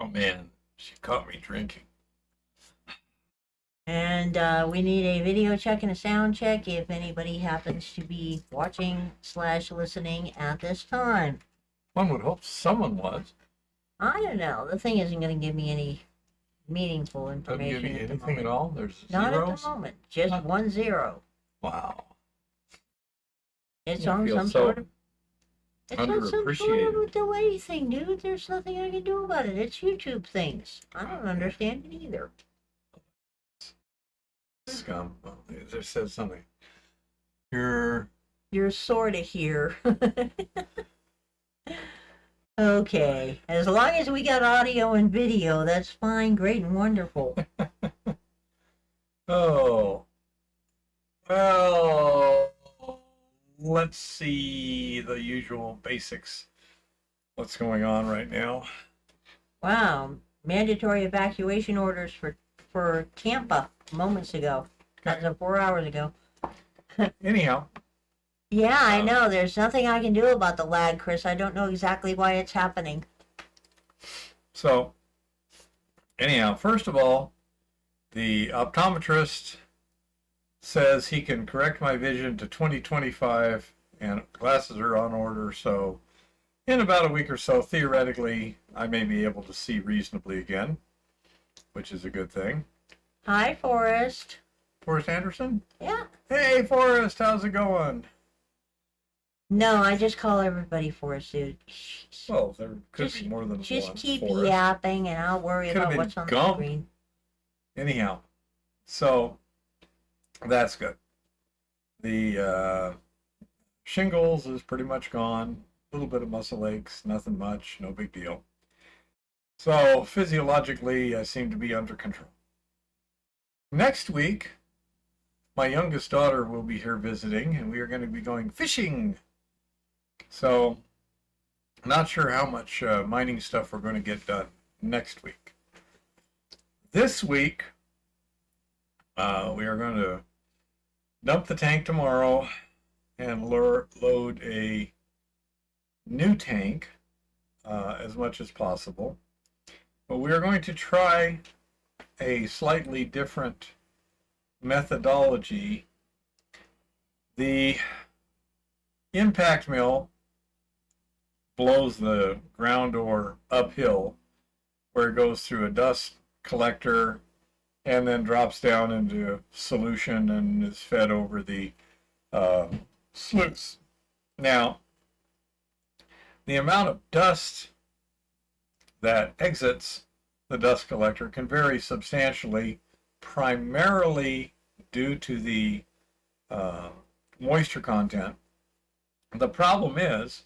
Oh man, she caught me drinking. And we need a video check and a sound check if anybody happens to be watching slash listening at this time. One would hope someone was. I don't know. The thing isn't going to give me any meaningful Doesn't information give you at the anything at moment. all? There's Not at zeros? the moment. Just Huh. 1-0. Wow. It's I on feel some so sort of. It's on some sort of a underappreciated. delay thing, dude. There's nothing I can do about it. It's YouTube things. I don't understand it either. Scum. Oh, it just says something. You're sort of here. Okay. As long as we got audio and video, that's fine, great, and wonderful. Oh. Well, let's see the usual basics. What's going on right now? Wow. Mandatory evacuation orders for Tampa moments ago. As of 4 hours ago. Anyhow. Yeah, I know. There's nothing I can do about the lag, Chris. I don't know exactly why it's happening. So, anyhow, first of all, the optometrist says he can correct my vision to 20/25, and glasses are on order, so in about a week or so, theoretically, I may be able to see reasonably again, which is a good thing. Hi, Forrest. Forrest Anderson? Yeah. Hey, Forrest, how's it going? No, I just call everybody Forrest, dude. Well, there could be more than one. Just keep Forrest. yapping, and I'll worry Could've about been what's on the Gump. screen. Anyhow, so that's good. The shingles is pretty much gone. A little bit of muscle aches, nothing much, no big deal. So physiologically, I seem to be under control. Next week, my youngest daughter will be here visiting, and we are going to be going fishing. So, not sure how much mining stuff we're going to get done next week. This week, we are going to dump the tank tomorrow and load a new tank as much as possible. But we are going to try a slightly different methodology. The impact mill blows the ground ore uphill, where it goes through a dust collector and then drops down into solution and is fed over the sluice. Now, the amount of dust that exits the dust collector can vary substantially, primarily due to the moisture content. The problem is,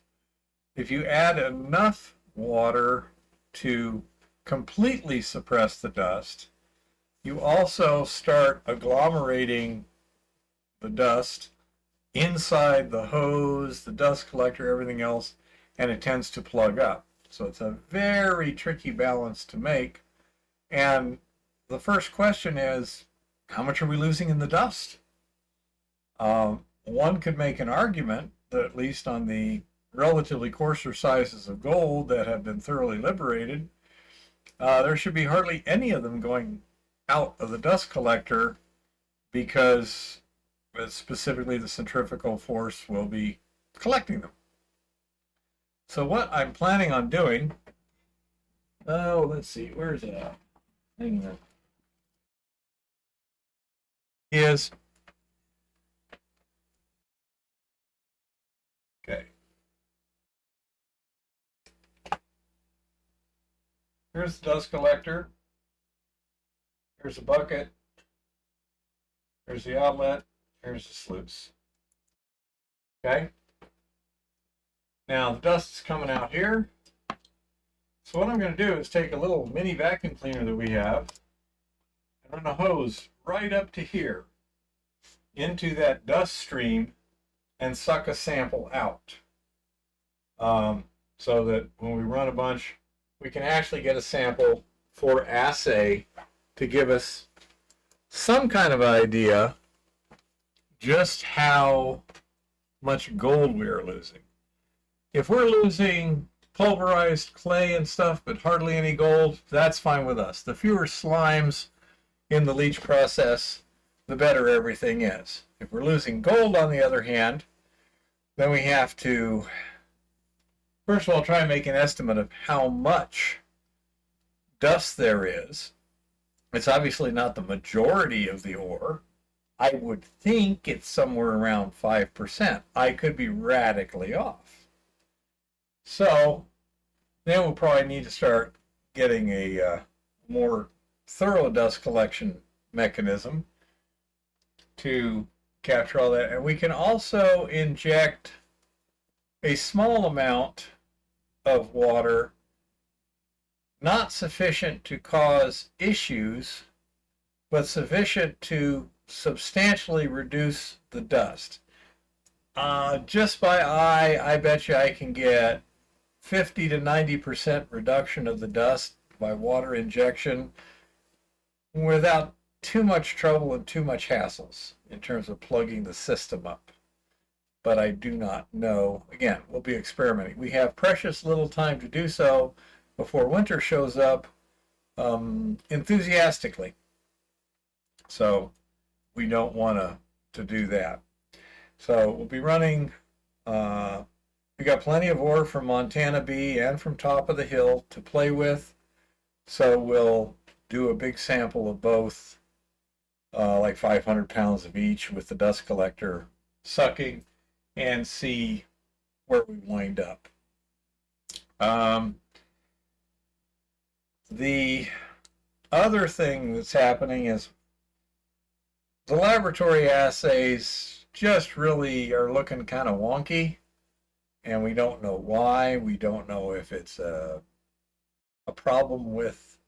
if you add enough water to completely suppress the dust, you also start agglomerating the dust inside the hose, the dust collector, everything else, and it tends to plug up. So it's a very tricky balance to make. And the first question is, how much are we losing in the dust? One could make an argument that at least on the relatively coarser sizes of gold that have been thoroughly liberated, there should be hardly any of them going out of the dust collector, because specifically the centrifugal force will be collecting them. So what I'm planning on doing, let's see, where is it at? Hang on. Is, okay. Here's the dust collector. Here's a bucket. Here's the outlet. Here's the sluice. Okay. Now the dust is coming out here. So what I'm going to do is take a little mini vacuum cleaner that we have and run a hose right up to here into that dust stream and suck a sample out. So that when we run a bunch, we can actually get a sample for assay to give us some kind of idea just how much gold we are losing. If we're losing pulverized clay and stuff, but hardly any gold, that's fine with us. The fewer slimes in the leach process, the better everything is. If we're losing gold, on the other hand, then we have to, first of all, try and make an estimate of how much dust there is. It's obviously not the majority of the ore. I would think it's somewhere around 5%. I could be radically off. So then we'll probably need to start getting a more thorough dust collection mechanism to capture all that. And we can also inject a small amount of water, not sufficient to cause issues, but sufficient to substantially reduce the dust. Just by eye, I bet you I can get 50 to 90% reduction of the dust by water injection without too much trouble and too much hassles in terms of plugging the system up. But I do not know. Again, we'll be experimenting. We have precious little time to do so before winter shows up enthusiastically. So we don't want to do that. So we'll be running, we got plenty of ore from Montana B and from Top of the Hill to play with. So we'll do a big sample of both, like 500 pounds of each with the dust collector sucking, and see where we wind up. The other thing that's happening is the laboratory assays just really are looking kind of wonky, and we don't know why. We don't know if it's a problem with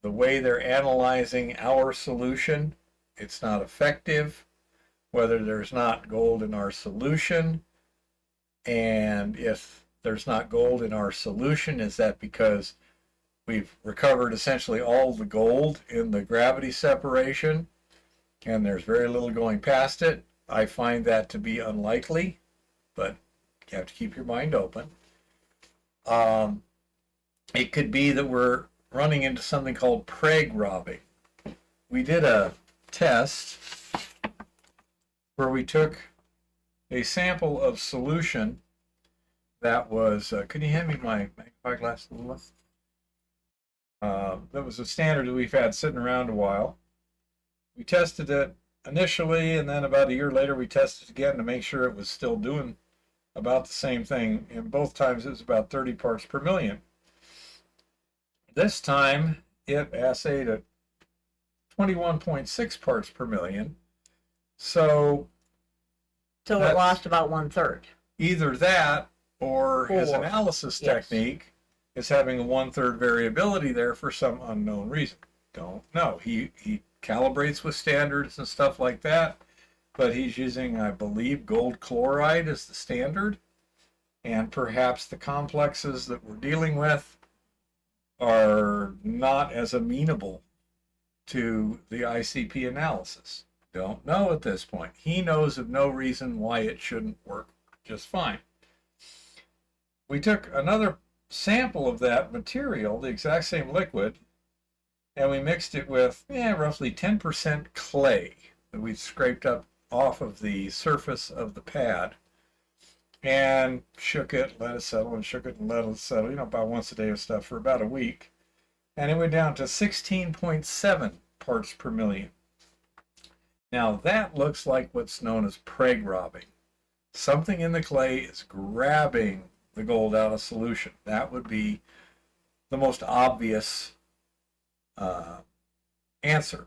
the way they're analyzing our solution. It's not effective, whether there's not gold in our solution, and if there's not gold in our solution, is that because we've recovered essentially all the gold in the gravity separation and there's very little going past it? I find that to be unlikely, but you have to keep your mind open. It could be that we're running into something called preg robbing. We did a test where we took a sample of solution that was, can you hand me my magnifying glass a little? That was a standard that we've had sitting around a while. We tested it initially, and then about a year later we tested it again to make sure it was still doing about the same thing. And both times it was about 30 parts per million. This time it assayed at 21.6 parts per million. So it lost about 1/3. Either that or his analysis technique is having a 1/3 variability there for some unknown reason. Don't know. He calibrates with standards and stuff like that, but he's using, I believe, gold chloride as the standard, and perhaps the complexes that we're dealing with are not as amenable to the ICP analysis. Don't know at this point. He knows of no reason why it shouldn't work just fine. We took another sample of that material, the exact same liquid, and we mixed it with roughly 10% clay that we scraped up off of the surface of the pad, and shook it, let it settle, and shook it and let it settle, about once a day of stuff for about a week. And it went down to 16.7 parts per million. Now that looks like what's known as preg robbing. Something in the clay is grabbing the gold out of solution. That would be the most obvious answer.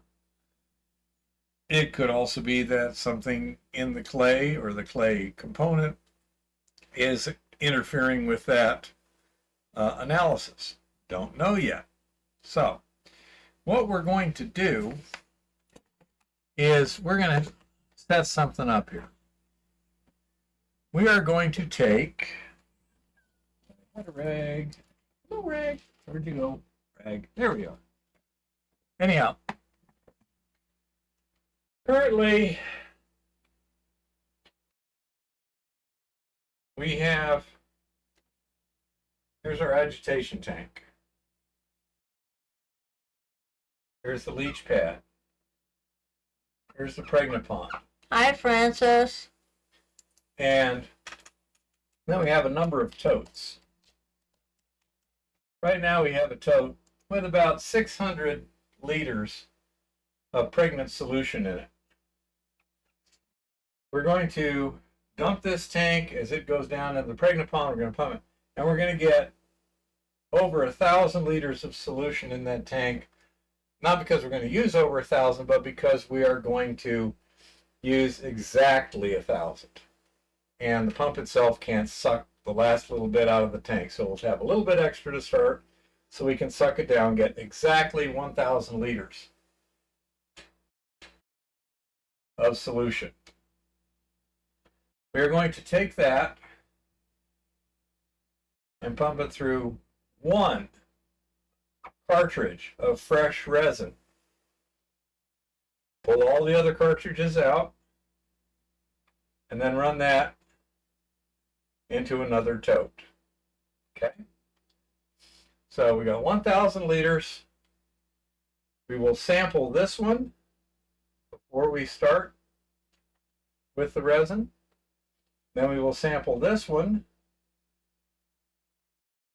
It could also be that something in the clay or the clay component is interfering with that analysis. Don't know yet. So what we're going to do is we're going to set something up here. We are going to take a rag. Oh, rag. Where'd you go? Rag. There we go. Anyhow, currently we have Here's our agitation tank. Here's the leach pad. Here's the pregnant pond. Hi, Francis. And then we have a number of totes. Right now we have a tote with about 600 liters of pregnant solution in it. We're going to dump this tank as it goes down into the pregnant pond. We're going to pump it, and we're going to get over 1,000 liters of solution in that tank. Not because we're going to use over 1,000, but because we are going to use exactly 1,000. And the pump itself can't suck the last little bit out of the tank. So we'll have a little bit extra to start so we can suck it down, get exactly 1,000 liters of solution. We're going to take that and pump it through one cartridge of fresh resin. Pull all the other cartridges out and then run that into another tote. Okay? So we got 1,000 liters. We will sample this one before we start with the resin. Then we will sample this one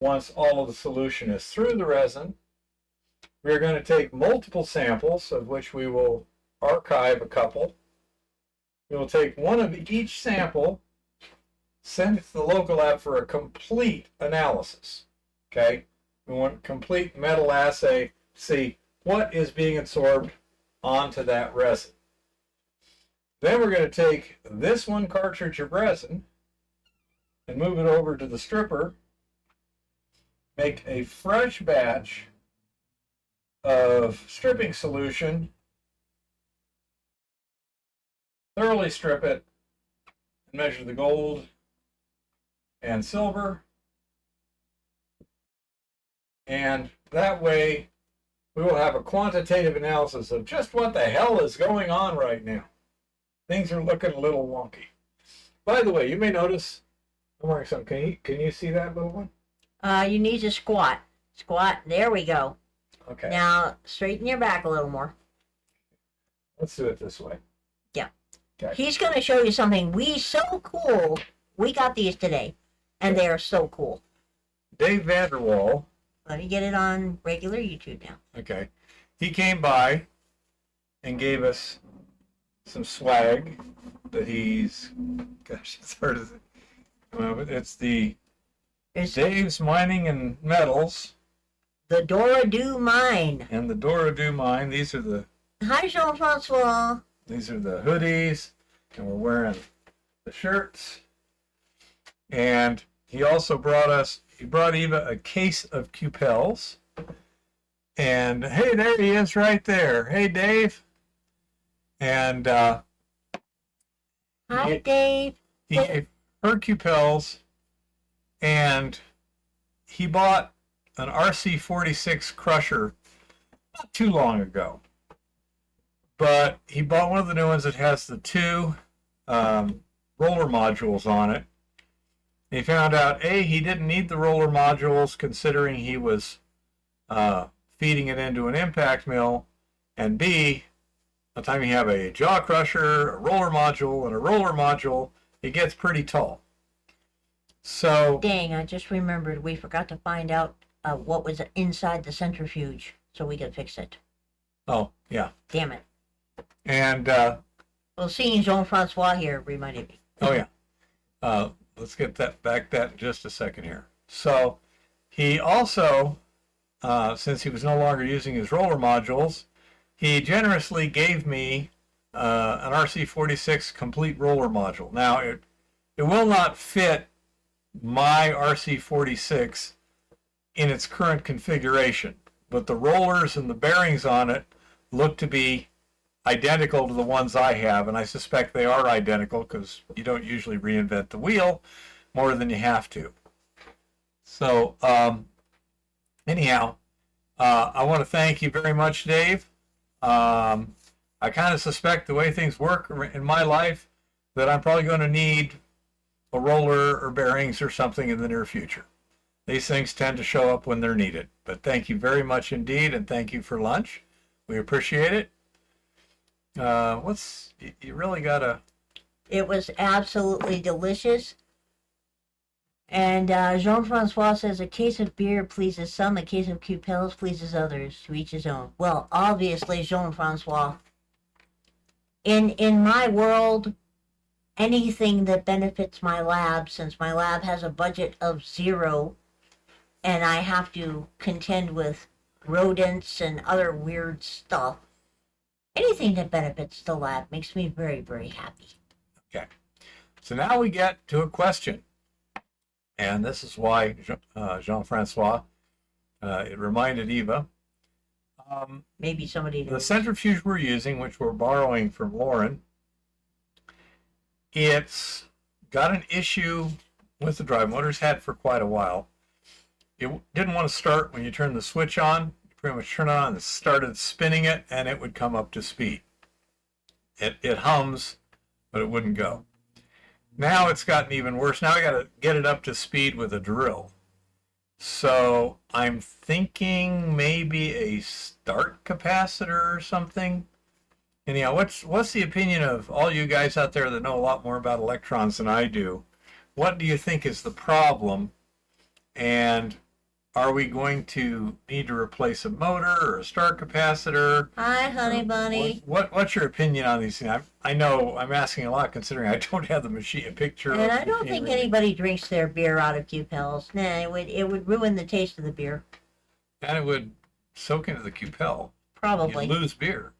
once all of the solution is through the resin. We're going to take multiple samples, of which we will archive a couple. We will take one of each sample, send it to the local lab for a complete analysis. Okay? We want complete metal assay to see what is being absorbed onto that resin. Then we're going to take this one cartridge of resin and move it over to the stripper, make a fresh batch of stripping solution, thoroughly strip it, and measure the gold and silver. And that way we will have a quantitative analysis of just what the hell is going on right now. Things are looking a little wonky. By the way, you may notice I'm wearing something. Can you see that little one? You need to squat. Squat. There we go. Okay. Now straighten your back a little more. Let's do it this way. Yeah. Okay. He's going to show you something so cool. We got these today, and they are so cool. Dave Vanderwall. Let me get it on regular YouTube now. Okay. He came by and gave us some swag that he's, gosh, it's hard to say. It's the Dave's Mining and Metals. The Dora Do Mine. And the Dora Do Mine. These are the Hi, Jean-Francois. These are the hoodies, and we're wearing the shirts. And he also brought Eva a case of Cupels. And hey, there he is right there. Hey, Dave. And Hi, Dave. he gave her Cupels, and he bought an RC46 crusher not too long ago. But he bought one of the new ones that has the two roller modules on it. He found out, A, he didn't need the roller modules considering he was feeding it into an impact mill, and B, by the time you have a jaw crusher, a roller module, and a roller module, it gets pretty tall. So, Dang, I just remembered we forgot to find out what was inside the centrifuge so we could fix it. oh, yeah. Damn it. And, Well, seeing Jean-Francois here reminded me. oh, yeah. Let's get that in just a second here. So, he also, since he was no longer using his roller modules, he generously gave me an RC46 complete roller module. Now, it will not fit my RC46 in its current configuration, but the rollers and the bearings on it look to be identical to the ones I have, and I suspect they are identical because you don't usually reinvent the wheel more than you have to. So, anyhow, I want to thank you very much, Dave. I kind of suspect the way things work in my life that I'm probably going to need a roller or bearings or something in the near future. these things tend to show up when they're needed. But thank you very much indeed, and thank you for lunch. We appreciate it. You really gotta. It was absolutely delicious. And Jean-Francois says, a case of beer pleases some, a case of Cupels pleases others, to each his own. Well, obviously, Jean-Francois, in my world, anything that benefits my lab, since my lab has a budget of 0, and I have to contend with rodents and other weird stuff, anything that benefits the lab makes me very, very happy. Okay. So now we get to a question. And this is why Jean-Francois, it reminded Eva. Maybe somebody knows. The centrifuge we're using, which we're borrowing from Lauren, it's got an issue with the drive. Motor's had for quite a while. It didn't want to start when you turn the switch on. You pretty much turn it on and started spinning it, and it would come up to speed. It hums, but it wouldn't go. Now it's gotten even worse. Now I got to get it up to speed with a drill. So I'm thinking maybe a start capacitor or something. Anyhow, what's the opinion of all you guys out there that know a lot more about electrons than I do? What do you think is the problem? And are we going to need to replace a motor or a start capacitor? Hi, honey bunny. What's your opinion on these things? I know I'm asking a lot considering I don't have the machine, a picture. And I don't think anybody drinks their beer out of Cupels. Nah, it would ruin the taste of the beer. And it would soak into the Cupel. Probably. You'd lose beer.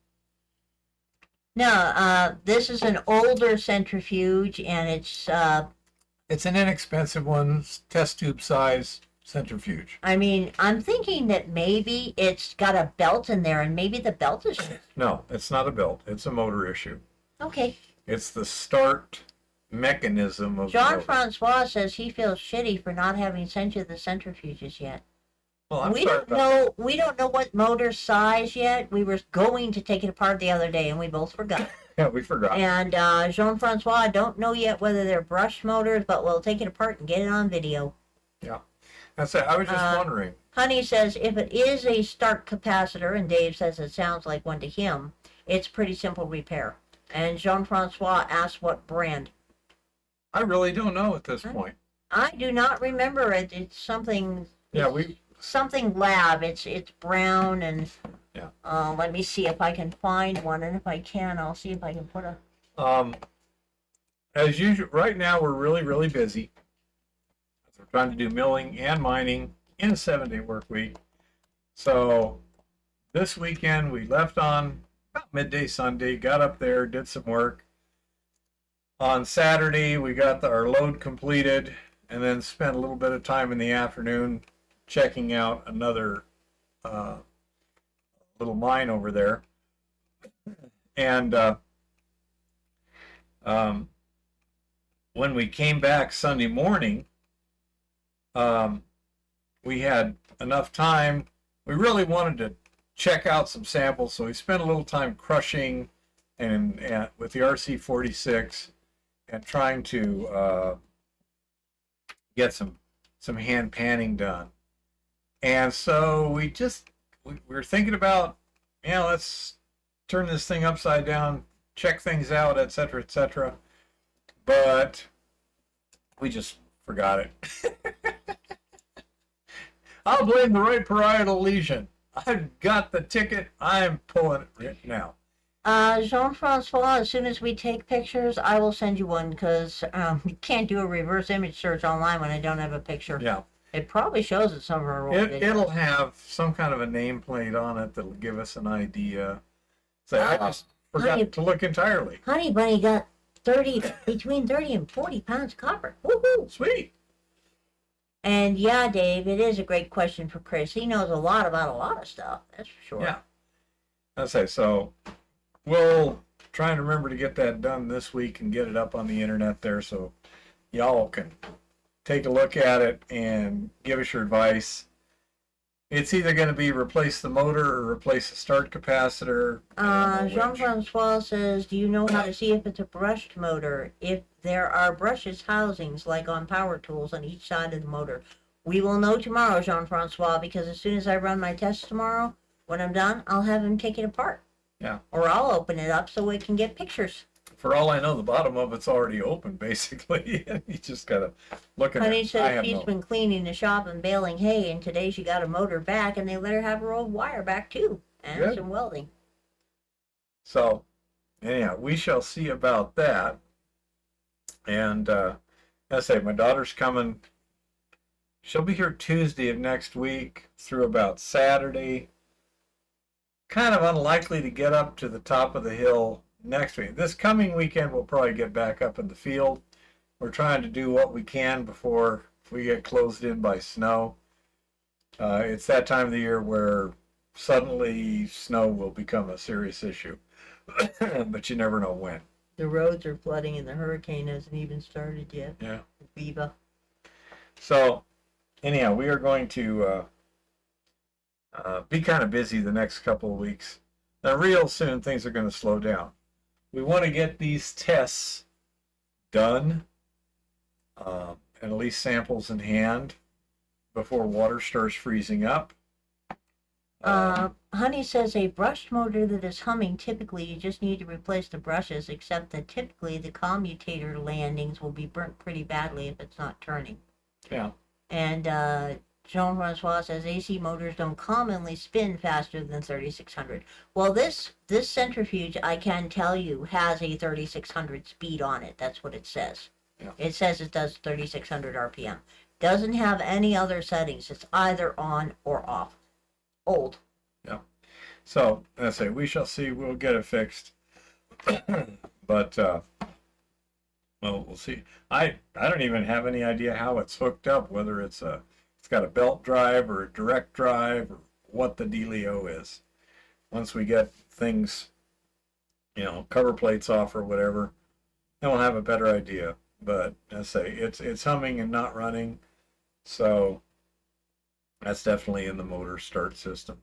No, this is an older centrifuge, and it's an inexpensive one, test tube size centrifuge. I mean, I'm thinking that maybe it's got a belt in there, and maybe the belt is... No, it's not a belt. It's a motor issue. Okay. It's the start mechanism of Jean-Francois says he feels shitty for not having sent you the centrifuges yet. Well, we don't know what motor size yet. We were going to take it apart the other day, and we both forgot. Yeah, we forgot. And Jean-Francois, I don't know yet whether they're brush motors, but we'll take it apart and get it on video. Yeah. That's it. I was just wondering. Honey says if it is a start capacitor, and Dave says it sounds like one to him, it's pretty simple repair. And Jean-Francois asks what brand. I really don't know at this point. I do not remember it. It's something... Yeah, something lab. It's brown, and yeah. Let me see if I can find one, and if I can, I'll see if I can put a... As usual, right now we're really busy. We're trying to do milling and mining in a 7-day work week. So this weekend we left on about midday Sunday, got up there, did some work. On Saturday we got our load completed, and then spent a little bit of time in the afternoon checking out another little mine over there. And when we came back Sunday morning, we had enough time. We really wanted to check out some samples, so we spent a little time crushing and with the RC46 and trying to get some hand panning done. And so we were thinking about, let's turn this thing upside down, check things out, etc., etc. But we just forgot it. I'll blame the right parietal lesion. I've got the ticket. I'm pulling it right now. Jean-Francois, as soon as we take pictures, I will send you one, because you can't do a reverse image search online when I don't have a picture. Yeah. It probably shows it somewhere. It'll have some kind of a nameplate on it that'll give us an idea. So I just forgot to look entirely. Honey Bunny got between 30 and 40 pounds of copper. Woohoo! Sweet. And yeah, Dave, it is a great question for Chris. He knows a lot about a lot of stuff, that's for sure. Yeah. That's it. So we'll try and remember to get that done this week and get it up on the internet there so y'all can take a look at it and give us your advice. It's either going to be replace the motor or replace the start capacitor. Jean-Francois says, do you know how to see if it's a brushed motor? If there are brushes housings, like on power tools, on each side of the motor. We will know tomorrow, Jean-Francois, because as soon as I run my test tomorrow, when I'm done, I'll have him take it apart. Yeah. Or I'll open it up so we can get pictures. For all I know, the bottom of it's already open, basically. You just gotta look at Honey it. I says have she's no. been cleaning the shop and baling hay, and today she got a motor back, and they let her have her old wire back too, and Good. some welding. So, anyhow, we shall see about that. And I say, my daughter's coming. She'll be here Tuesday of next week through about Saturday. Kind of unlikely to get up to the top of the hill next week. This coming weekend, we'll probably get back up in the field. We're trying to do what we can before we get closed in by snow. It's that time of the year where suddenly snow will become a serious issue, but you never know when. The roads are flooding, and the hurricane hasn't even started yet. Yeah. Viva. So, anyhow, we are going to be kind of busy the next couple of weeks. Now, real soon, things are going to slow down. We want to get these tests done, and at least samples in hand before water starts freezing up. Honey says a brushed motor that is humming, typically you just need to replace the brushes, except that typically the commutator landings will be burnt pretty badly if it's not turning. Yeah. And Jean-Francois says AC motors don't commonly spin faster than 3600. Well, this centrifuge, I can tell you, has a 3600 speed on it. That's what it says. Yeah. It says it does 3600 RPM. Doesn't have any other settings. It's either on or off. Old. Yeah. So, I say, we shall see. We'll get it fixed. But, well, we'll see. I don't even have any idea how it's hooked up, whether it's got a belt drive or a direct drive or what the dealio is. Once we get things, cover plates off or whatever, then we'll have a better idea. But I say, it's humming and not running, so that's definitely in the motor start system.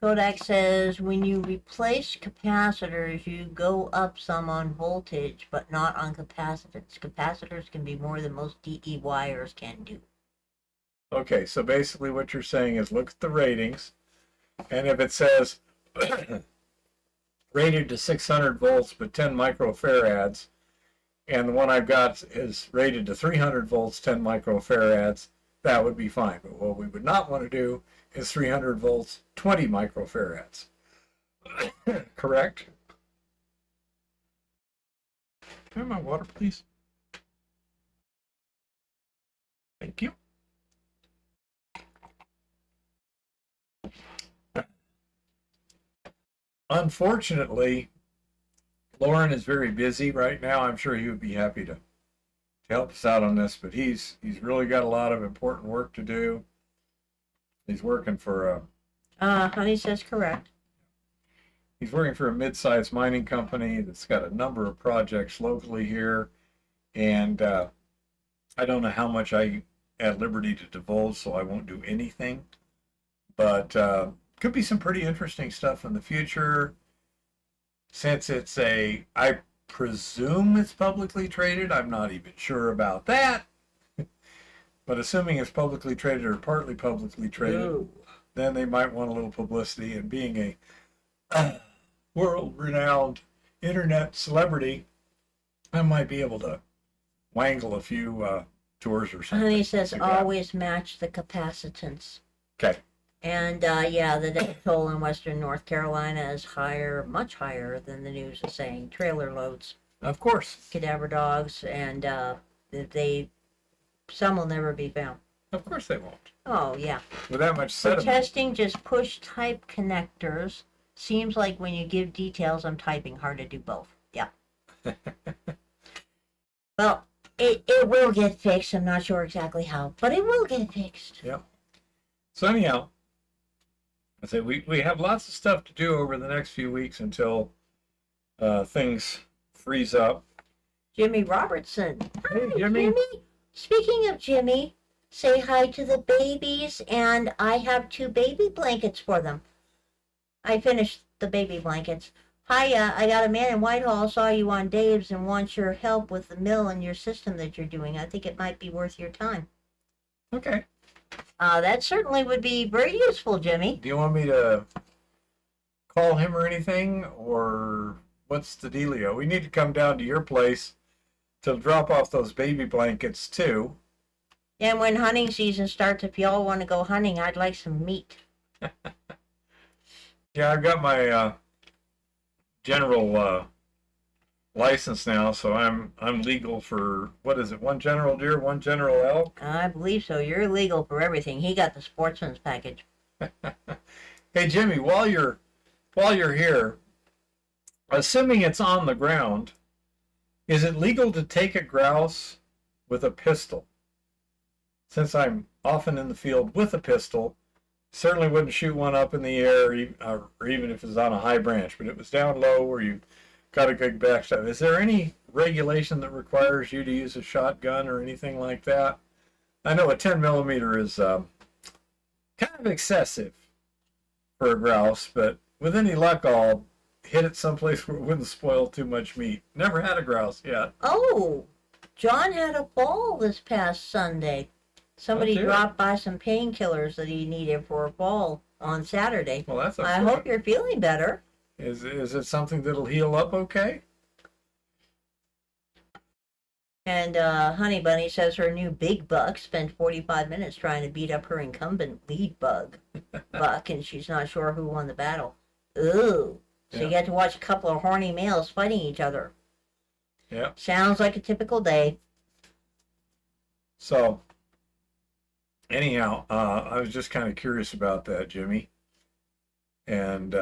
Kodak says when you replace capacitors, you go up some on voltage, but not on capacitance. Capacitors can be more than most DE wires can do. Okay, so basically what you're saying is look at the ratings, and if it says rated to 600 volts but 10 microfarads, and the one I've got is rated to 300 volts, 10 microfarads, that would be fine. But what we would not want to do is 300 volts, 20 microfarads. Correct? Can I have my water, please? Thank you. Unfortunately, Lauren is very busy right now. I'm sure he would be happy to help us out on this, but he's really got a lot of important work to do. He's working for Honey says correct. he's working for a mid-sized mining company that's got a number of projects locally here, and I don't know how much I at liberty to divulge, so I won't do anything. But could be some pretty interesting stuff in the future. Since it's I presume it's publicly traded. I'm not even sure about that. But assuming it's publicly traded or partly publicly traded, then they might want a little publicity. And being a world-renowned internet celebrity, I might be able to wangle a few tours or something. Honey says always match the capacitance. Okay. And yeah, the death toll in western North Carolina is higher, much higher than the news is saying. Trailer loads. Of course. Cadaver dogs, and some will never be found. Of course they won't. Oh, yeah. With that much For sediment. testing, just push type connectors. Seems like when you give details, I'm typing. Hard to do both. Yeah. Well, it will get fixed. I'm not sure exactly how, but it will get fixed. Yep. So anyhow, I say we have lots of stuff to do over the next few weeks until things freeze up. Jimmy Robertson. Hey, Hi, Jimmy. Speaking of Jimmy, say hi to the babies, and I have 2 baby blankets for them. I finished the baby blankets. Hiya, I got a man in Whitehall, saw you on Dave's and wants your help with the mill and your system that you're doing. I think it might be worth your time. Okay. That certainly would be very useful, Jimmy. Do you want me to call him or anything, or what's the dealio? We need to come down to your place to drop off those baby blankets too. And when hunting season starts, if y'all want to go hunting, I'd like some meat. Yeah, I've got my general license now, so I'm legal for what is it? One general deer, one general elk. I believe so. You're legal for everything. He got the sportsman's package. Hey Jimmy, while you're here, assuming it's on the ground, is it legal to take a grouse with a pistol? Since I'm often in the field with a pistol, certainly wouldn't shoot one up in the air, or even if it's on a high branch, but it was down low where you got a good backstab. Is there any regulation that requires you to use a shotgun or anything like that? I know a 10 millimeter is kind of excessive for a grouse, but with any luck, I'll hit it someplace where it wouldn't spoil too much meat. Never had a grouse yet. Oh, John had a fall this past Sunday. Somebody dear. dropped by some painkillers that he needed for a fall on Saturday. Well, that's I okay. hope you're feeling better. Is it something that'll heal up okay? And Honey Bunny says her new big buck spent 45 minutes trying to beat up her incumbent lead buck, and she's not sure who won the battle. Ooh. So you Yeah. get to watch a couple of horny males fighting each other. Yeah. Sounds like a typical day. So, anyhow, I was just kind of curious about that, Jimmy. And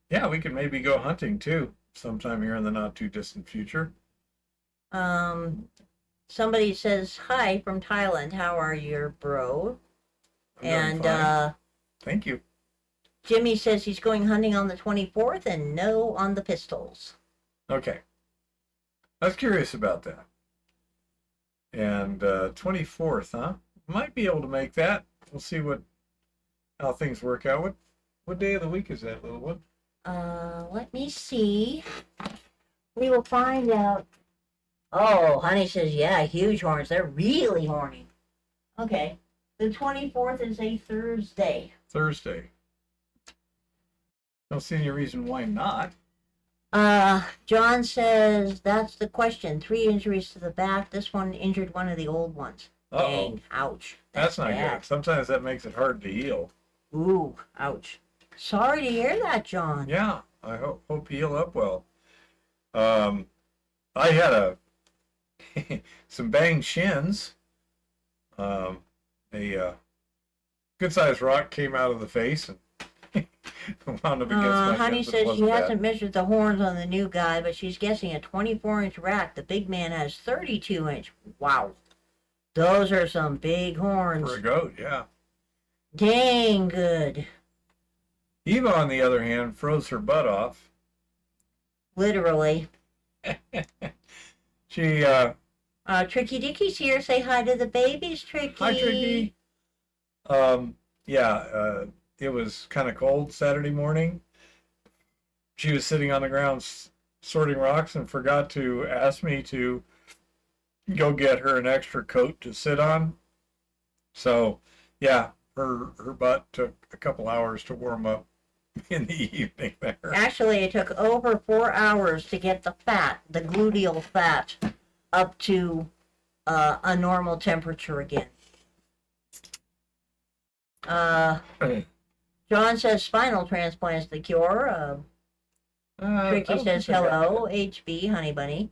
yeah, we could maybe go hunting too sometime here in the not too distant future. Somebody says, hi from Thailand. How are you, bro? I'm doing And fine. Thank you. Jimmy says he's going hunting on the 24th and no on the pistols. Okay. I was curious about that. And 24th, huh? Might be able to make that. We'll see how things work out. What day of the week is that, little one? Let me see. We will find out. Oh, Honey says, yeah, huge horns. They're really horny. Okay. The 24th is a Thursday. Thursday. Don't see any reason why not. John says, that's the question. 3 injuries to the back. This one injured one of the old ones. Uh-oh. Dang, ouch. That's not bad. good. Sometimes that makes it hard to heal. Ooh, ouch. Sorry to hear that, John. Yeah, I hope you heal up well. I had some banged shins. A good sized rock came out of the face and wound up against my Honey shins. It says she wasn't bad. hasn't measured the horns on the new guy, but she's guessing a 24-inch rack. The big man has 32-inch. Wow. Those are some big horns. For a goat, yeah. Dang good. Eva, on the other hand, froze her butt off. Literally. She, Tricky Dicky's here. Say hi to the babies, Tricky. hi, Tricky. Yeah, it was kind of cold Saturday morning. She was sitting on the ground sorting rocks and forgot to ask me to go get her an extra coat to sit on. So, yeah, her butt took a couple hours to warm up in the evening there. Actually, it took over 4 hours to get the fat, the gluteal fat, up to a normal temperature again. John says spinal transplants the cure. I Tricky don't says think they got hello, that. HB, Honey Bunny.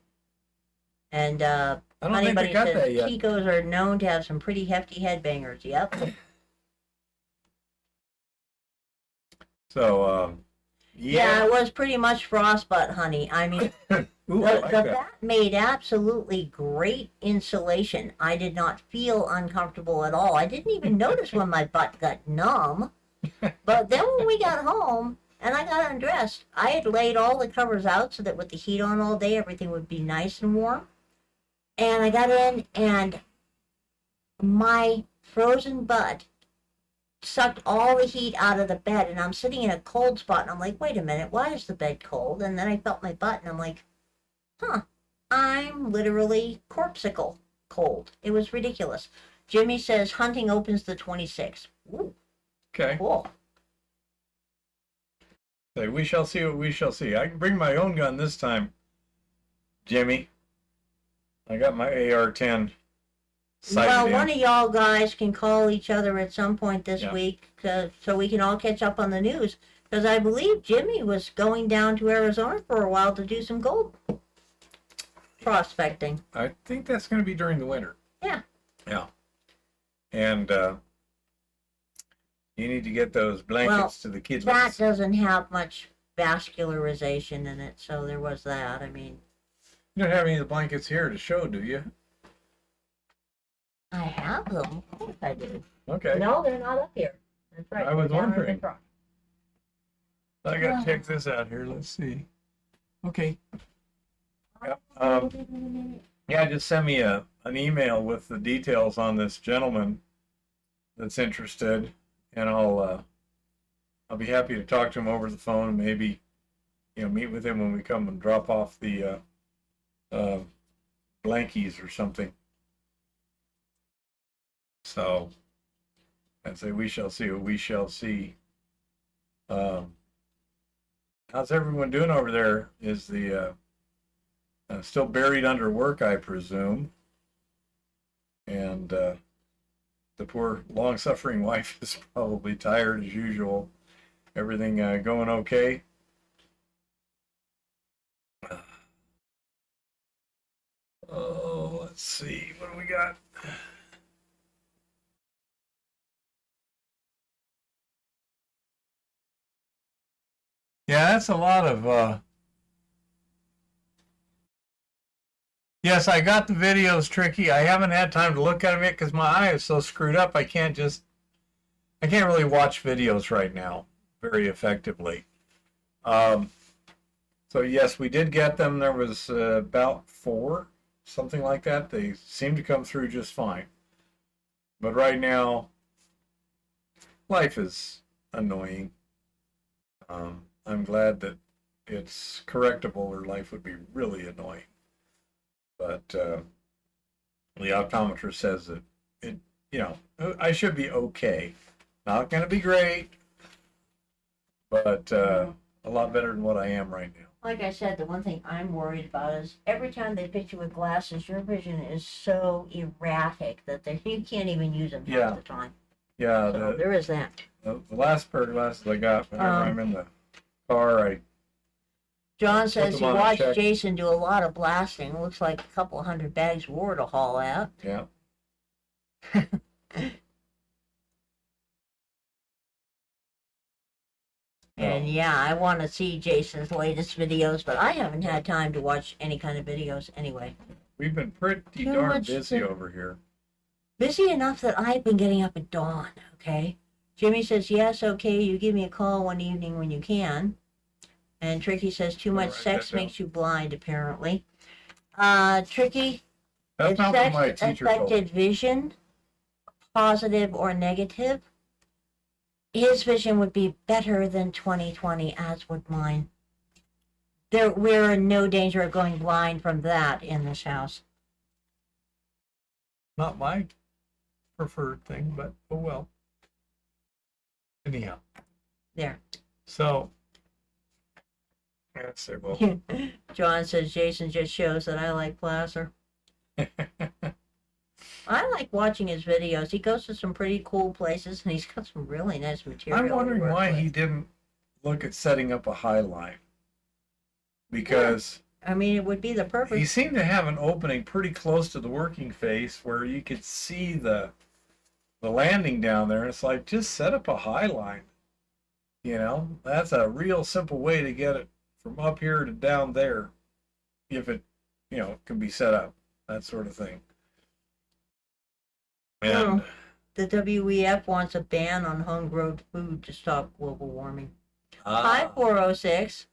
And I don't Honey think Bunny they got says that yet. Ticos are known to have some pretty hefty headbangers. Yep. So, Yeah, yeah. it was pretty much frostbutt, honey. I mean, Ooh, I the like that. bat made absolutely great insulation. I did not feel uncomfortable at all. I didn't even notice when my butt got numb. But then when we got home and I got undressed, I had laid all the covers out so that with the heat on all day, everything would be nice and warm. And I got in and my frozen butt sucked all the heat out of the bed, and I'm sitting in a cold spot, and I'm like, wait a minute, why is the bed cold? And then I felt my butt, and I'm like, huh, I'm literally corpsicle. cold. It was ridiculous. Jimmy says hunting opens the 26th. Ooh, Okay. cool. Say, we shall see what we shall see. I can bring my own gun this time, Jimmy. I got my AR-10 sighted Well, in. one of y'all guys can call each other at some point this Yeah. week so we can all catch up on the news. Because I believe Jimmy was going down to Arizona for a while to do some gold prospecting. I think that's going to be during the winter. Yeah. Yeah. And you need to get those blankets to the kids. That doesn't have much vascularization in it, so there was that. I mean, You don't have any of the blankets here to show, do you? I have them. Of course I do. Okay. No, they're not up here. That's right. I was they're down in the wondering. truck. I got to check this out here. Let's see. Okay. Yep. Yeah, just send me an email with the details on this gentleman that's interested, and I'll be happy to talk to him over the phone and maybe, meet with him when we come and drop off the blankies or something. So, I'd say we shall see what we shall see. How's everyone doing over there? Is the still buried under work, I presume? And the poor long-suffering wife is probably tired as usual. Everything going okay? Oh, let's see. What do we got? Yeah, that's a lot of yes, I got the videos, Tricky. I haven't had time to look at them yet because my eye is so screwed up. I can't really watch videos right now very effectively. So yes, we did get them. There was about 4, something like that. They seem to come through just fine. But right now, life is annoying. I'm glad that it's correctable, or life would be really annoying. But the optometrist says that I should be okay. Not going to be great, but a lot better than what I am right now. Like I said, the one thing I'm worried about is every time they fit you with glasses, your vision is so erratic that you can't even use them half the time. Yeah, So there is that. the last pair of glasses I got whenever I'm in the car, John says he them on a watched check. Jason do a lot of blasting. Looks like a couple 100 bags of ore to haul out. yeah. And yeah, I want to see Jason's latest videos, but I haven't had time to watch any kind of videos anyway. We've been pretty Too darn much busy to- over here. Busy enough that I've been getting up at dawn, okay? Jimmy says, yes, okay, you give me a call one evening when you can. And Tricky says, too much Write that sex down. makes you blind, apparently. Tricky, That's if not what my sex teacher told me. affected vision, positive or negative, his vision would be better than 20/20, as would mine. We're in no danger of going blind from that in this house. Not my preferred thing, but oh well. Anyhow, There. so let's say, well, John says Jason just shows that I like Placer. I like watching his videos. He goes to some pretty cool places, and he's got some really nice material. I'm to wondering work why with. he didn't look at setting up a high line, because I mean, it would be the he purpose. seemed to have an opening pretty close to the working face where you could see the landing down there. It's like, just set up a high line. That's a real simple way to get it from up here to down there, if it, can be set up, that sort of thing. And No. The WEF wants a ban on homegrown food to stop global warming. Hi, 406.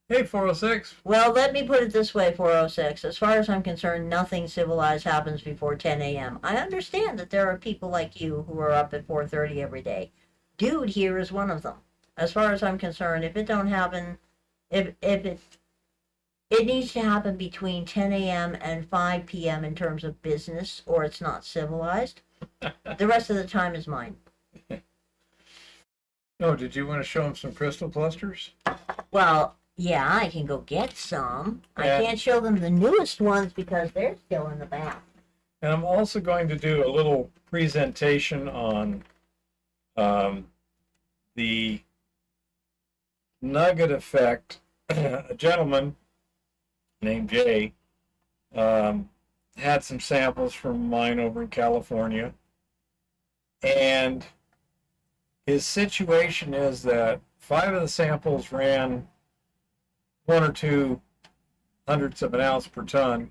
Hey, 406. Well, let me put it this way, 406. As far as I'm concerned, nothing civilized happens before 10 a.m. I understand that there are people like you who are up at 4:30 every day. Dude here is one of them. As far as I'm concerned, if it don't happen, if It needs to happen between 10 a.m. and 5 p.m. in terms of business, or it's not civilized. The rest of the time is mine. Oh, did you want to show them some crystal clusters? Well, yeah, I can go get some. Yeah. I can't show them the newest ones because they're still in the bath. And I'm also going to do a little presentation on the nugget effect. A gentleman named Jay had some samples from mine over in California. And his situation is that 5 of the samples ran 1 or 2 hundredths of an ounce per ton,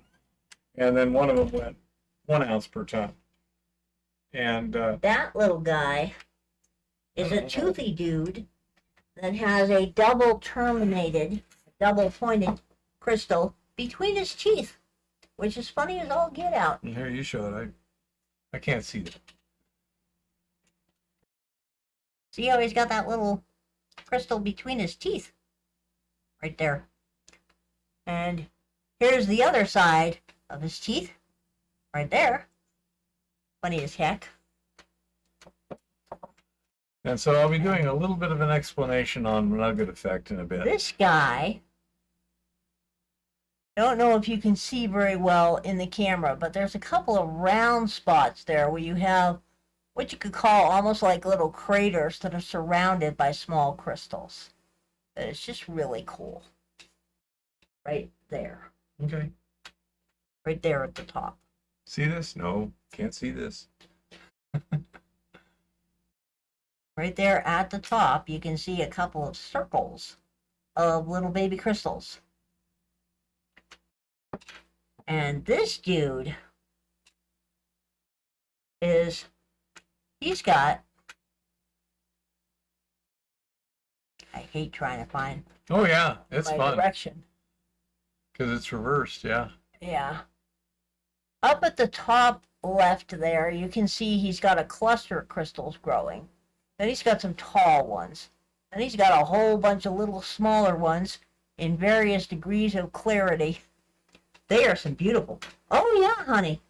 and then one of them went 1 ounce per ton. And that little guy is a toothy dude that has a double terminated, double pointed crystal between his teeth, which is funny as all get out. here, you show it. I can't see that. See how he's got that little crystal between his teeth? Right there. And here's the other side of his teeth. Right there. Funny as heck. And so I'll be doing a little bit of an explanation on nugget effect in a bit. This guy, I don't know if you can see very well in the camera, but there's a couple of round spots there where you have what you could call almost like little craters that are surrounded by small crystals. It's just really cool. Right there. Okay. Right there at the top. See this? No, can't see this. Right there at the top, you can see a couple of circles of little baby crystals. And this dude he's got, I hate trying to find Oh yeah, it's my fun direction. because it's reversed. Yeah. Yeah. Up at the top left there, you can see he's got a cluster of crystals growing. Then he's got some tall ones. Then he's got a whole bunch of little smaller ones in various degrees of clarity. They are some beautiful. Oh yeah, honey.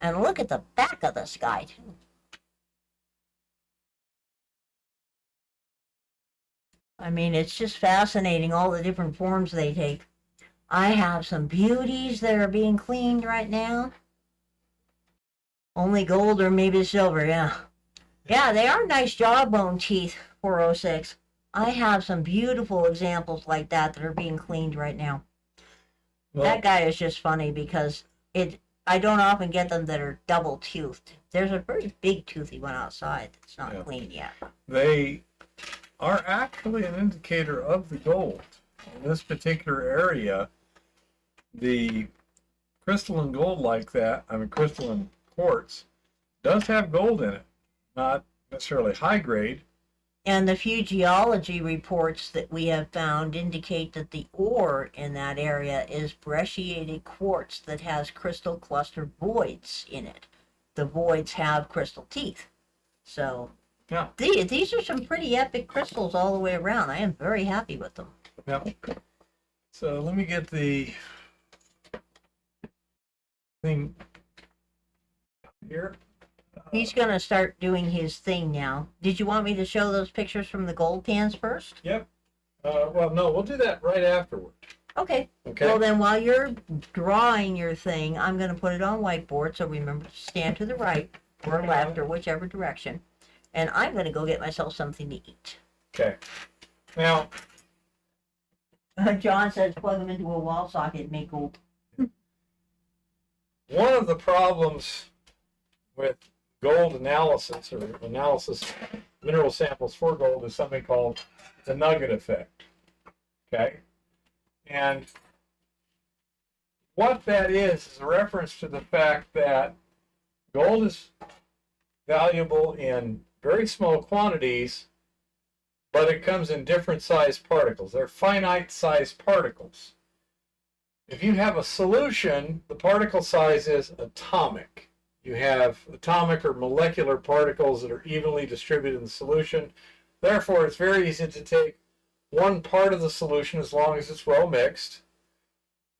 And look at the back of this guy too. I mean, it's just fascinating all the different forms they take. I have some beauties that are being cleaned right now. Only gold or maybe silver, yeah. Yeah, they are nice jawbone teeth, 406. I have some beautiful examples like that are being cleaned right now. Well, That guy is just funny because I don't often get them that are double toothed. There's a very big toothy one outside that's not clean yet. they are actually an indicator of the gold. In this particular area, the crystalline gold like that, crystalline quartz, does have gold in it. Not necessarily high grade. And the few geology reports that we have found indicate that the ore in that area is brecciated quartz that has crystal cluster voids in it. The voids have crystal teeth. So Yeah. these are some pretty epic crystals all the way around. I am very happy with them. Yep. So let me get the thing here. He's going to start doing his thing now. Did you want me to show those pictures from the gold pans first? Yep. Well, no, we'll do that right afterward. Okay. Okay. Well, then while you're drawing your thing, I'm going to put it on whiteboard, so remember to stand to the right or left or whichever direction. And I'm going to go get myself something to eat. Okay. Now, John says plug them into a wall socket and make gold. one of the problems with gold analysis or analysis mineral samples for gold is something called the nugget effect. Okay. And what that is a reference to the fact that gold is valuable in very small quantities, but it comes in different sized particles. They're finite sized particles. If you have a solution, the particle size is atomic. You have atomic or molecular particles that are evenly distributed in the solution. Therefore, it's very easy to take one part of the solution, as long as it's well mixed,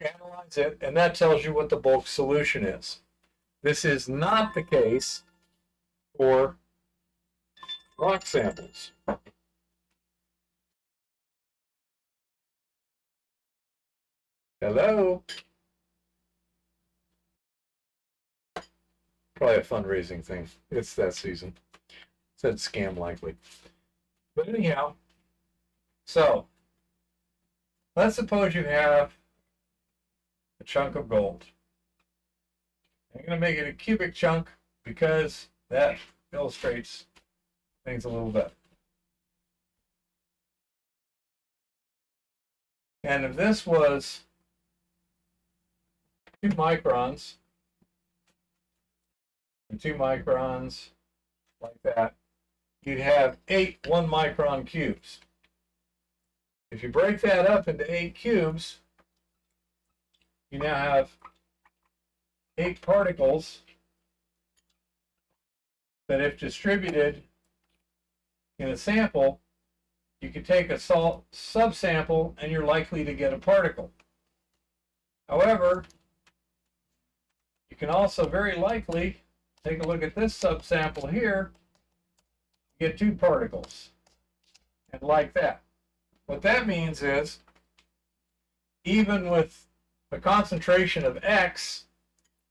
analyze it, and that tells you what the bulk solution is. This is not the case for rock samples. Hello? Probably a fundraising thing. It's that season. Said scam likely. But anyhow, so let's suppose you have a chunk of gold. I'm going to make it a cubic chunk because that illustrates things a little bit. And if this was 2 microns, and 2 microns like that, you'd have 8 1 micron cubes. If you break that up into 8 cubes, you now have 8 particles that, if distributed in a sample, you could take a salt subsample and you're likely to get a particle. However, you can also very likely take a look at this subsample here, get 2 particles, and like that. What that means is, even with a concentration of X,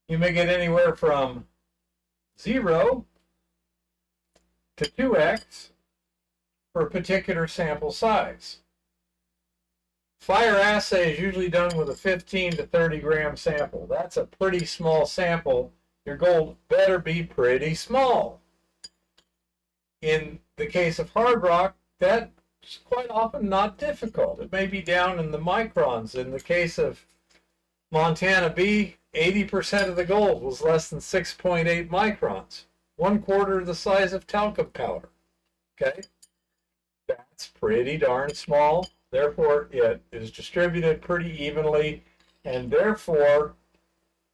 you may get anywhere from 0 to 2X for a particular sample size. Fire assay is usually done with a 15 to 30 gram sample. That's a pretty small sample. Your gold better be pretty small. In the case of hard rock, that's quite often not difficult. It may be down in the microns. In the case of Montana B, 80% of the gold was less than 6.8 microns, 1/4 the size of talcum powder. Okay? That's pretty darn small. Therefore, it is distributed pretty evenly, and therefore,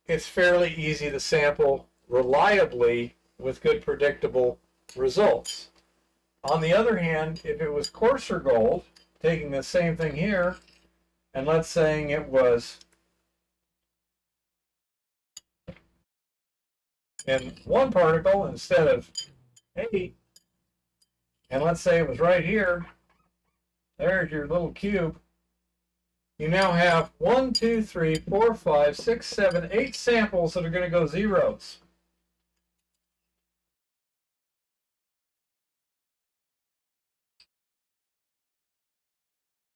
it's fairly easy to sample reliably with good predictable results. On the other hand, if it was coarser gold, taking the same thing here, and let's say it was in 1 particle instead of 8, and let's say it was right here, there's your little cube, you now have 1, 2, 3, 4, 5, 6, 7, 8 samples that are going to go zeros.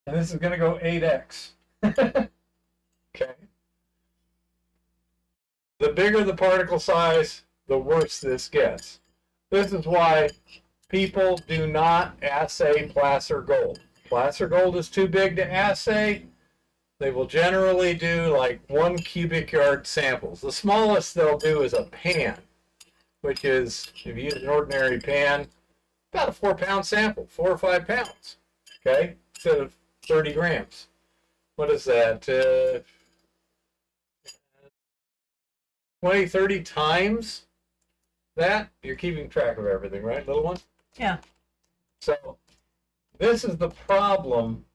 And this is going to go 8x. Okay. The bigger the particle size, the worse this gets. This is why people do not assay placer gold. Placer gold is too big to assay. They will generally do like 1 cubic yard samples. The smallest they'll do is a pan, which is, if you use an ordinary pan, about a 4-pound sample, 4 or 5 pounds, okay, instead of 30 grams. What is that? 20, 30 times that? You're keeping track of everything, right, little one? Yeah. So this is the problem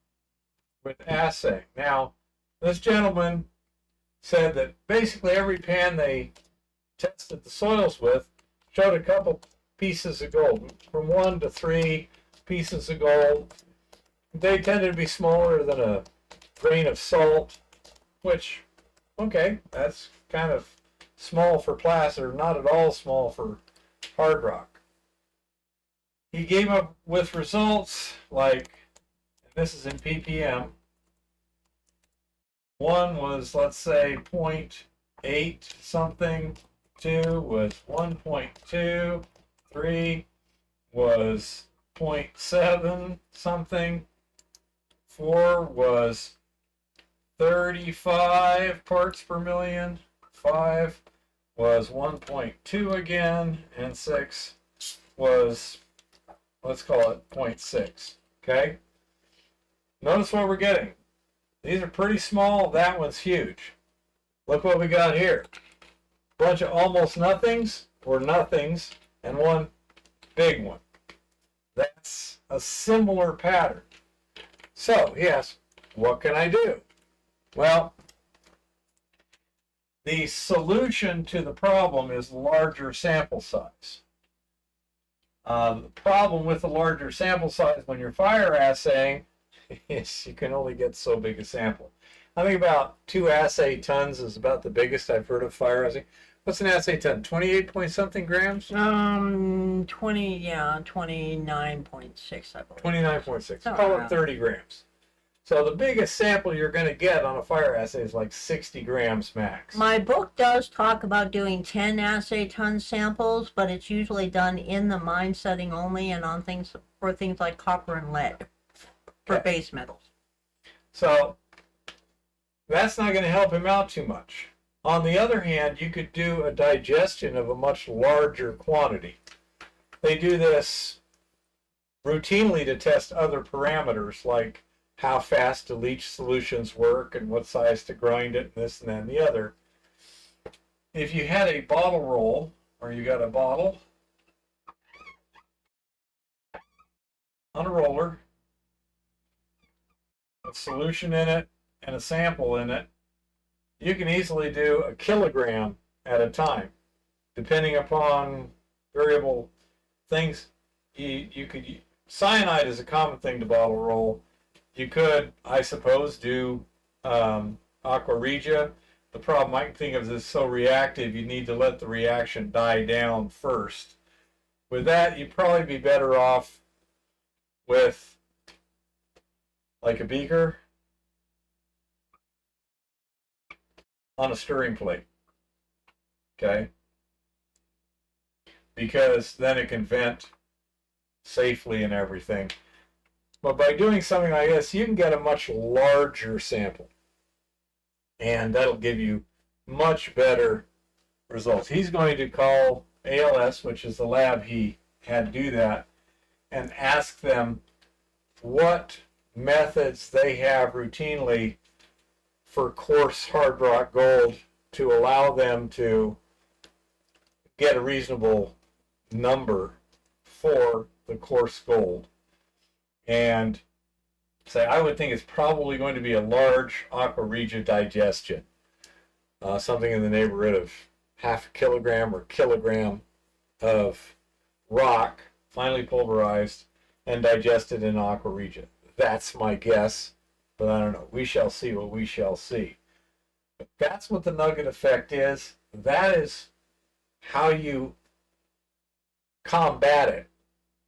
with assay. Now, this gentleman said that basically every pan they tested the soils with showed a couple pieces of gold, from 1 to 3 pieces of gold. They tended to be smaller than a grain of salt, which, okay, that's kind of small for placer, not at all small for hard rock. He came up with results like, and this is in ppm. One was, let's say, 0.8 something, 2 was 1.2, 3 was 0.7 something, 4 was 35 parts per million, 5 was 1.2 again, and 6 was, let's call it 0.6, okay? Notice what we're getting. These are pretty small, that one's huge. Look what we got here. Bunch of almost nothings, or nothings, and 1 big one. That's a similar pattern. So, yes, what can I do? Well, the solution to the problem is larger sample size. The problem with the larger sample size when you're fire assaying is you can only get so big a sample. I think about 2 assay tons is about the biggest I've heard of fire assaying. What's an assay ton? 28 point something grams? 29.6, I believe. 29.6. Oh, Call wow. it 30 grams. So the biggest sample you're going to get on a fire assay is like 60 grams max. My book does talk about doing 10 assay ton samples, but it's usually done in the mine setting only and on things for things like copper and lead for Okay. base metals. So that's not going to help him out too much. On the other hand, you could do a digestion of a much larger quantity. They do this routinely to test other parameters like how fast to leach solutions work and what size to grind it and this and that and the other. If you had a bottle roll, or you got a bottle on a roller, a solution in it, and a sample in it, you can easily do a kilogram at a time, depending upon variable things. You could, cyanide is a common thing to bottle roll. You could, I suppose, do aqua regia. The problem I can think of is so reactive, you need to let the reaction die down first. With that, you'd probably be better off with like a beaker on a stirring plate, okay? Because then it can vent safely and everything. But by doing something like this, you can get a much larger sample. And that'll give you much better results. He's going to call ALS, which is the lab he had do that, and ask them what methods they have routinely for coarse hard rock gold to allow them to get a reasonable number for the coarse gold. And say, I would think it's probably going to be a large aqua regia digestion, something in the neighborhood of half a kilogram or kilogram of rock, finely pulverized and digested in aqua regia. That's my guess, but I don't know. We shall see what we shall see. But that's what the nugget effect is. That is how you combat it.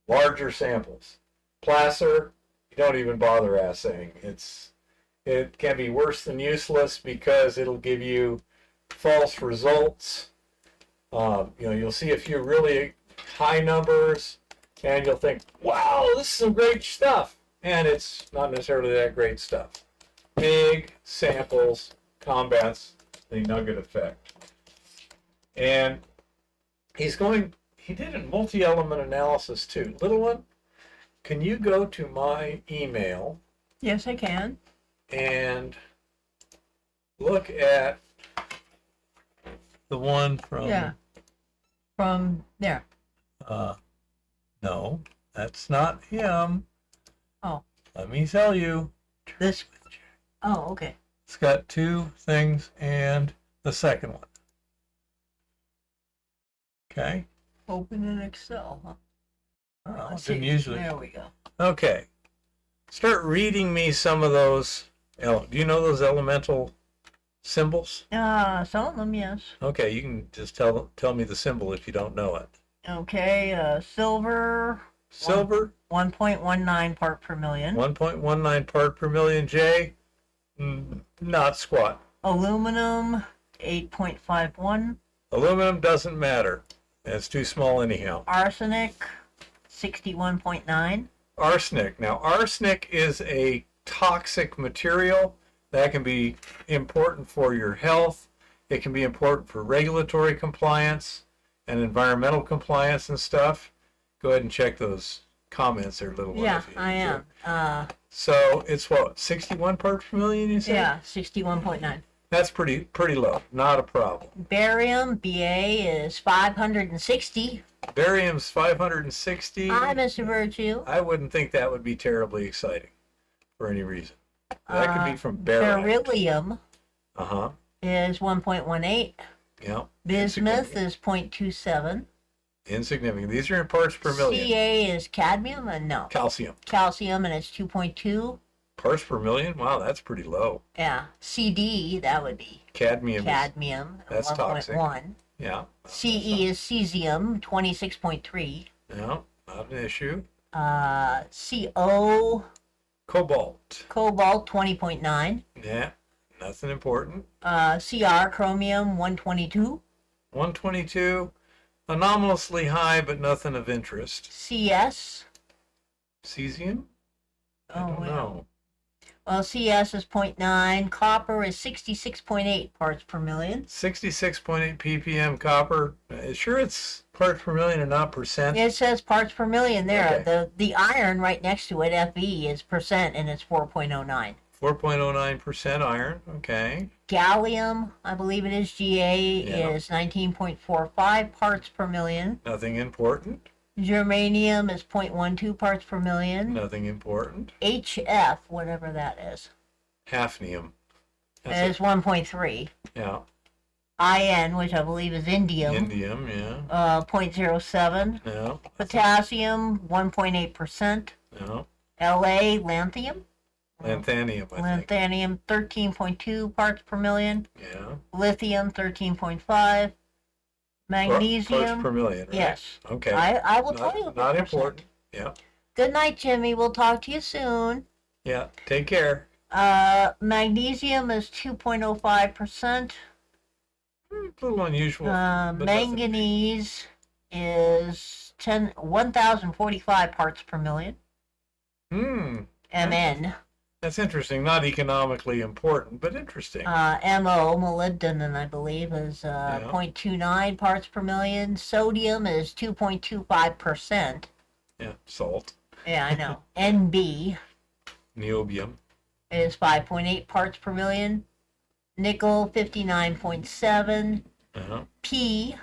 Larger samples. Placer, you don't even bother assaying. It can be worse than useless because it'll give you false results. You'll see a few really high numbers and you'll think, wow, this is some great stuff. And it's not necessarily that great stuff. Big samples combats the nugget effect. And he did a multi-element analysis too. Little one, can you go to my email Yes, I can. and look at the one from... Yeah. From there. No, that's not him. Oh. Let me tell you. This. Oh, okay. It's got 2 things and the second one. Okay. Open in Excel, huh? Oh, Let's didn't see. usually. There we go. Okay. Start reading me some of those. Do you know those elemental symbols? Some of them, yes. Okay, you can just tell me the symbol if you don't know it. Okay, silver. Silver, 1.19 part per million. 1.19 part per million. J, not squat. Aluminum, 8.51. Aluminum doesn't matter. It's too small anyhow. Arsenic, 61.9. Arsenic. Now, arsenic is a toxic material that can be important for your health. It can be important for regulatory compliance and environmental compliance and stuff. Go ahead and check those comments there, little one. Yeah, if you I need to. am. So it's what, 61 parts per million, you said? Yeah, 61.9. That's pretty low. Not a problem. Barium, Ba, is 560. Barium's 560. Hi, Mr. Virtue. I wouldn't think that would be terribly exciting for any reason. That could be from barite. Beryllium, Uh-huh. is 1.18. Yeah. Bismuth is 0.27. Insignificant. These are in parts per million. Ca is cadmium, and no. Calcium. Calcium, and it's 2.2. Parts per million? Wow, that's pretty low. Yeah. Cd, that would be Cadmium. cadmium, That's 1.1. Yeah. Ce is cesium, 26.3. Yeah, not an issue. Co, Cobalt. cobalt, 20.9. Yeah, nothing important. Cr, chromium, 122. 122, anomalously high, but nothing of interest. Cs, Cesium? I Oh, don't well. know. well, Cs is 0.9. Copper is 66.8 parts per million. 66.8 ppm copper. Sure it's parts per million and not percent? It says parts per million there. Okay. The iron right next to it, Fe, is percent, and it's 4.09. 4.09% iron. Okay. Gallium, I believe it is Ga, Yeah. is 19.45 parts per million. Nothing important. Germanium is 0.12 parts per million. Nothing important. HF, whatever that is, Hafnium. That's is 1.3. yeah. In, which I believe is indium, Indium, yeah. 0.07. No. Potassium, 1.8%. No. La, lanthanum. Lanthanium, I think. Lanthanum, 13.2 parts per million. Yeah. Lithium, 13.5. Parts Magnesium. per million, right? Yes. Okay. I will tell you. Not, the not percent. important. Yeah. Good night, Jimmy. We'll talk to you soon. Yeah. Take care. Magnesium is 2.05%. A little unusual. but nothing. Manganese is 1,045 parts per million. Mn. That's interesting. Not economically important, but interesting. Mo, molybdenum, I believe, is 0.29 parts per million. Sodium is 2.25%. Yeah. Salt. Yeah, I know. Nb Niobium. is 5.8 parts per million. Nickel, 59.7. Uh-huh. P,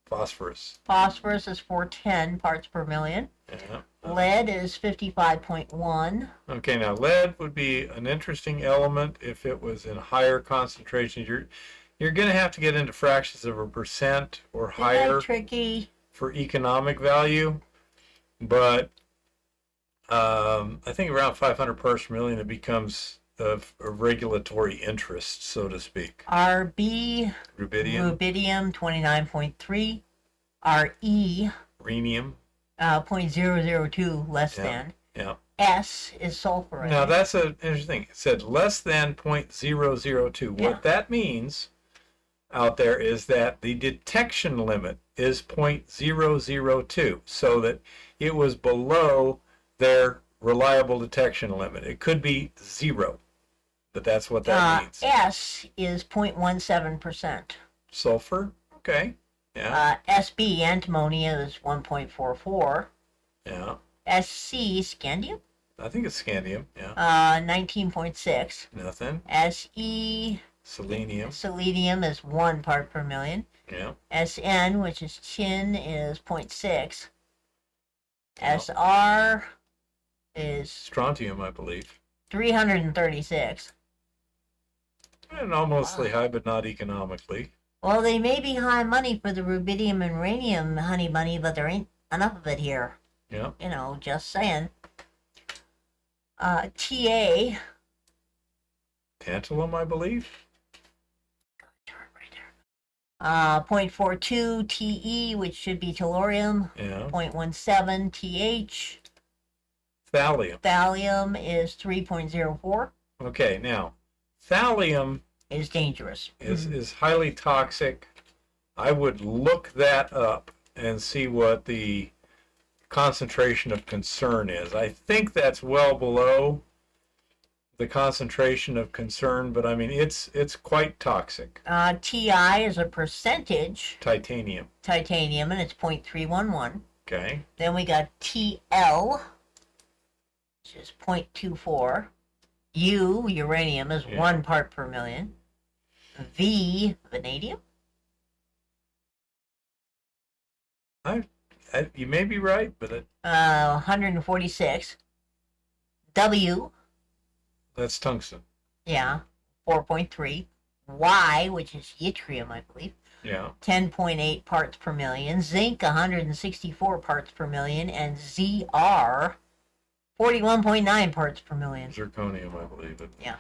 Phosphorus. phosphorus is 410 parts per million. Yeah. Lead is 55.1. Okay, now lead would be an interesting element if it was in higher concentrations. You're going to have to get into fractions of a percent or higher Isn't that tricky? for economic value, but I think around 500 parts per million it becomes of a regulatory interest, so to speak. Rb, Rubidium, rubidium, 29.3. Re, rhenium. 0.002 less Yeah. than. Yeah. S is sulfur. Now that's an interesting thing. It said less than 0.002. Yeah. What that means out there is that the detection limit is 0.002, so that it was below their reliable detection limit. It could be 0, but that's what that means. S is 0.17%. Sulfur, okay, yeah, Sb, antimony, is 1.44. yeah. Sc, scandium, I think it's scandium, yeah. 19.6. Nothing. Se, Selenium, selenium, is 1 part per million. yeah. Sn, which is tin, is 0.6. Yeah. Sr is Strontium, I believe. 336. And almostly high, but not economically. Well, they may be high money for the rubidium and rhenium, honey bunny, but there ain't enough of it here. Yeah. You know, just saying. Ta, Tantalum, I believe. 0.42 Te, which should be tellurium. Yeah. 0.17 Th. Thallium. Thallium is 3.04. Okay, now thallium Is dangerous. is highly toxic. I would look that up and see what the concentration of concern is. I think that's well below the concentration of concern, but I mean it's quite toxic. Ti is a percentage Titanium. titanium, and it's 0.311. Okay. Then we got Tl, which is 0.24. U, uranium, is Yeah. 1 part per million. V, vanadium. You may be right, but 146. W, that's tungsten. yeah, 4.3. Y, which is yttrium, I believe, Yeah. 10.8 parts per million, zinc 164 parts per million, and Zr 41.9 parts per million. Zirconium, I believe. Yeah.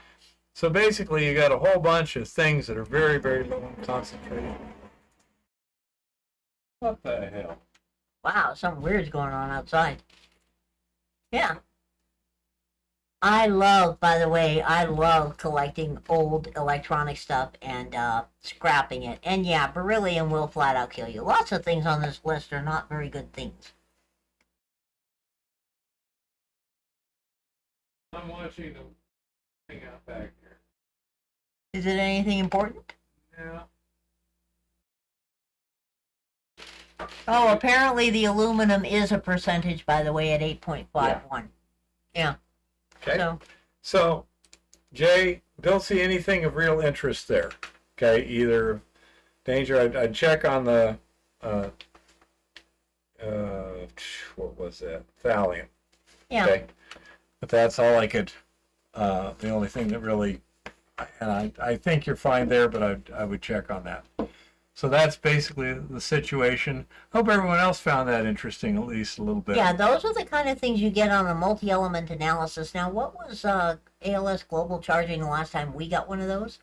So basically, you got a whole bunch of things that are very, very low in concentration. What the hell? Wow, something weird's going on outside. Yeah. I love, by the way, I love collecting old electronic stuff and scrapping it. And yeah, beryllium will flat out kill you. Lots of things on this list are not very good things. I'm watching the thing out back here. Is it anything important? Yeah. Oh, apparently the aluminum is a percentage, by the way, at 8.51. Yeah. Okay. So, Jay, don't see anything of real interest there. Okay, either danger. I'd check on the what was that? Thallium. Yeah. Okay, but that's all I could. The only thing that really, and I think you're fine there, but I would check on that. So that's basically the situation. Hope everyone else found that interesting, at least a little bit. Yeah, those are the kind of things you get on a multi-element analysis. Now, what was ALS Global charging the last time we got one of those?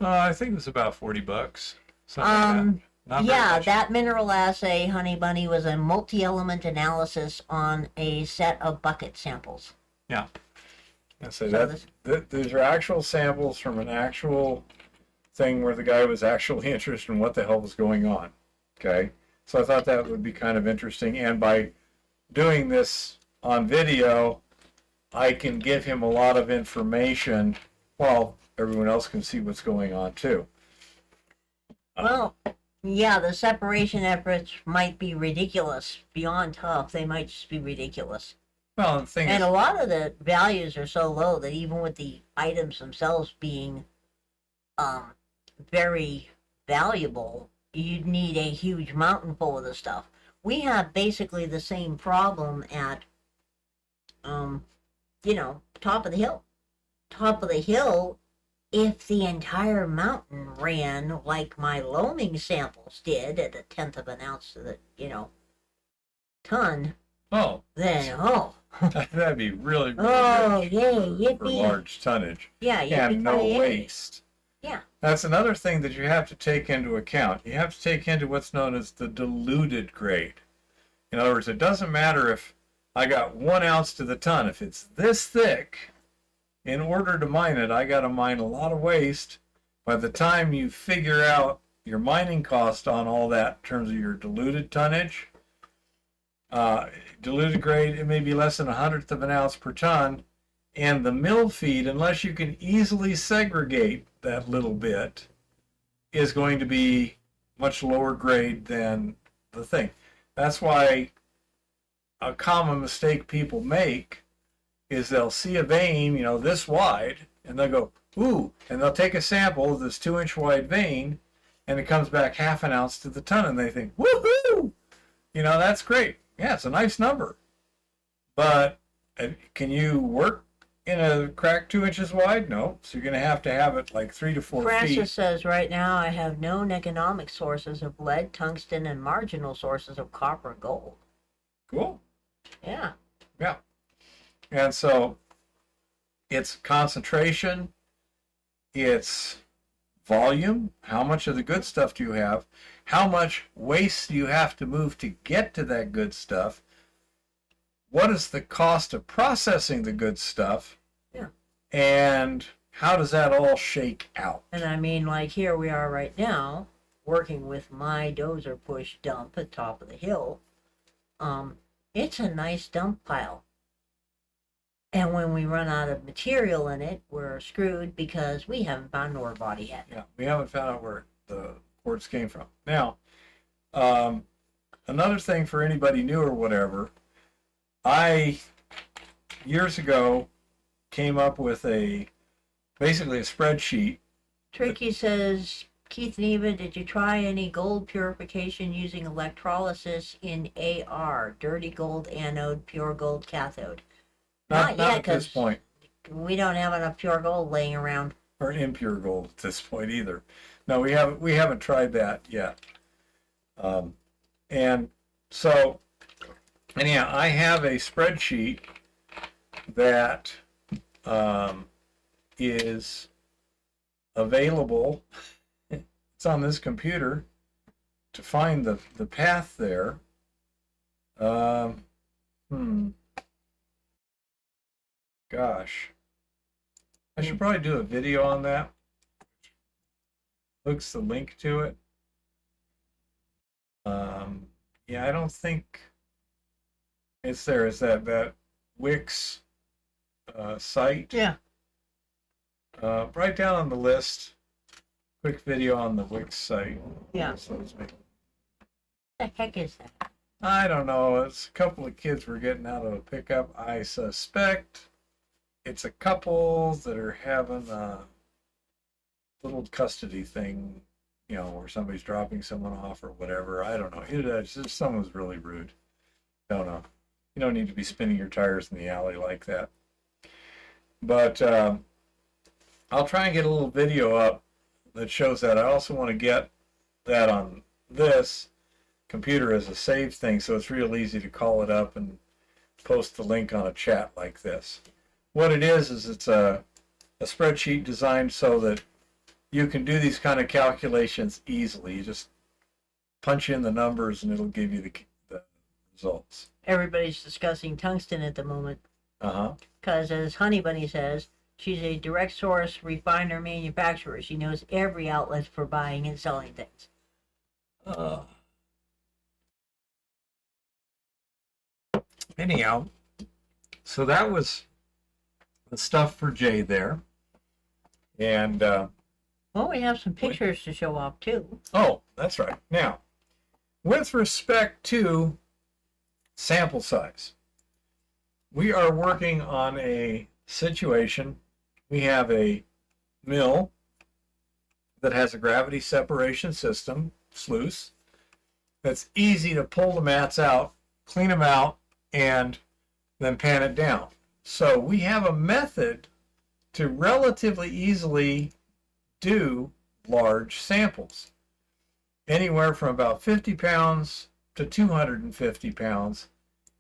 I think it was about $40. Something like that. Not very Yeah, much. that mineral assay, Honey Bunny, was a multi-element analysis on a set of bucket samples. Yeah. I say So these are actual samples from an actual thing where the guy was actually interested in what the hell was going on. Okay. So I thought that would be kind of interesting. And by doing this on video, I can give him a lot of information while everyone else can see what's going on too. Well, yeah, the separation efforts might be ridiculous. Beyond tough, they might just be ridiculous. Well, the thing And is, a lot of the values are so low that even with the items themselves being very valuable, you'd need a huge mountain full of the stuff. We have basically the same problem at, top of the hill. Top of the hill, if the entire mountain ran like my loaming samples did at 1/10 of an ounce to the, ton, oh, then, that'd be really, really oh, good yay, for yippee. large tonnage Yeah, and no yippee-ki-yay. waste. Yeah. That's another thing that you have to take into account. You have to take into what's known as the diluted grade. In other words, it doesn't matter if I got 1 ounce to the ton. If it's this thick, in order to mine it, I got to mine a lot of waste. By the time you figure out your mining cost on all that in terms of your diluted tonnage, diluted grade, it may be less than 1/100th of an ounce per ton. And the mill feed, unless you can easily segregate that little bit, is going to be much lower grade than the thing. That's why a common mistake people make is they'll see a vein, this wide, and they'll go, ooh, and they'll take a sample of this 2-inch wide vein, and it comes back 1/2 ounce to the ton, and they think, woohoo! That's great. Yeah, it's a nice number. But can you work in a crack 2 inches wide? No. So you're going to have it like 3 to 4 Francis feet. says, right now I have known economic sources of lead, tungsten, and marginal sources of copper and gold. Cool. Yeah. Yeah. And so it's concentration, it's volume, how much of the good stuff do you have, how much waste do you have to move to get to that good stuff, what is the cost of processing the good stuff, and how does that all shake out? And I mean, like here we are right now, working with my dozer push dump at top of the hill. It's a nice dump pile. And when we run out of material in it, we're screwed because we haven't found an ore body yet. Yeah, we haven't found out where the quartz came from. Now, another thing for anybody new or whatever, I, years ago, came up with basically a spreadsheet. Tricky says, Keith and Eva, did you try any gold purification using electrolysis in AR, dirty gold anode, pure gold cathode? Not yet, at this 'cause point. we don't have enough pure gold laying around. or impure gold at this point either. No, we haven't tried that yet. And so anyhow, I have a spreadsheet that is available. It's on this computer to find the path there. Gosh. I should probably do a video on that. Hooks the link to it. Yeah, I don't think it's there. Is that Wix site? Yeah. Right down on the list. Quick video on the Wix site. Yeah. What The heck is that? I don't know. It's a couple of kids were getting out of a pickup. I suspect it's a couple that are having a little custody thing, where somebody's dropping someone off or whatever. I don't know. It's just someone's really rude. Don't know. You don't need to be spinning your tires in the alley like that. But I'll try and get a little video up that shows that. I also want to get that on this computer as a saved thing, so it's real easy to call it up and post the link on a chat like this. What it is it's a spreadsheet designed so that you can do these kind of calculations easily. You just punch in the numbers and it'll give you the results. Everybody's discussing tungsten at the moment. Because as Honey Bunny says, she's a direct source refiner manufacturer. She knows every outlet for buying and selling things. Anyhow, so that was the stuff for Jay there. And well, we have some pictures to show off too. oh, that's right. Now, with respect to sample size, we are working on a situation. We have a mill that has a gravity separation system, sluice, that's easy to pull the mats out, clean them out, and then pan it down. So we have a method to relatively easily do large samples. Anywhere from about 50 pounds to 250 pounds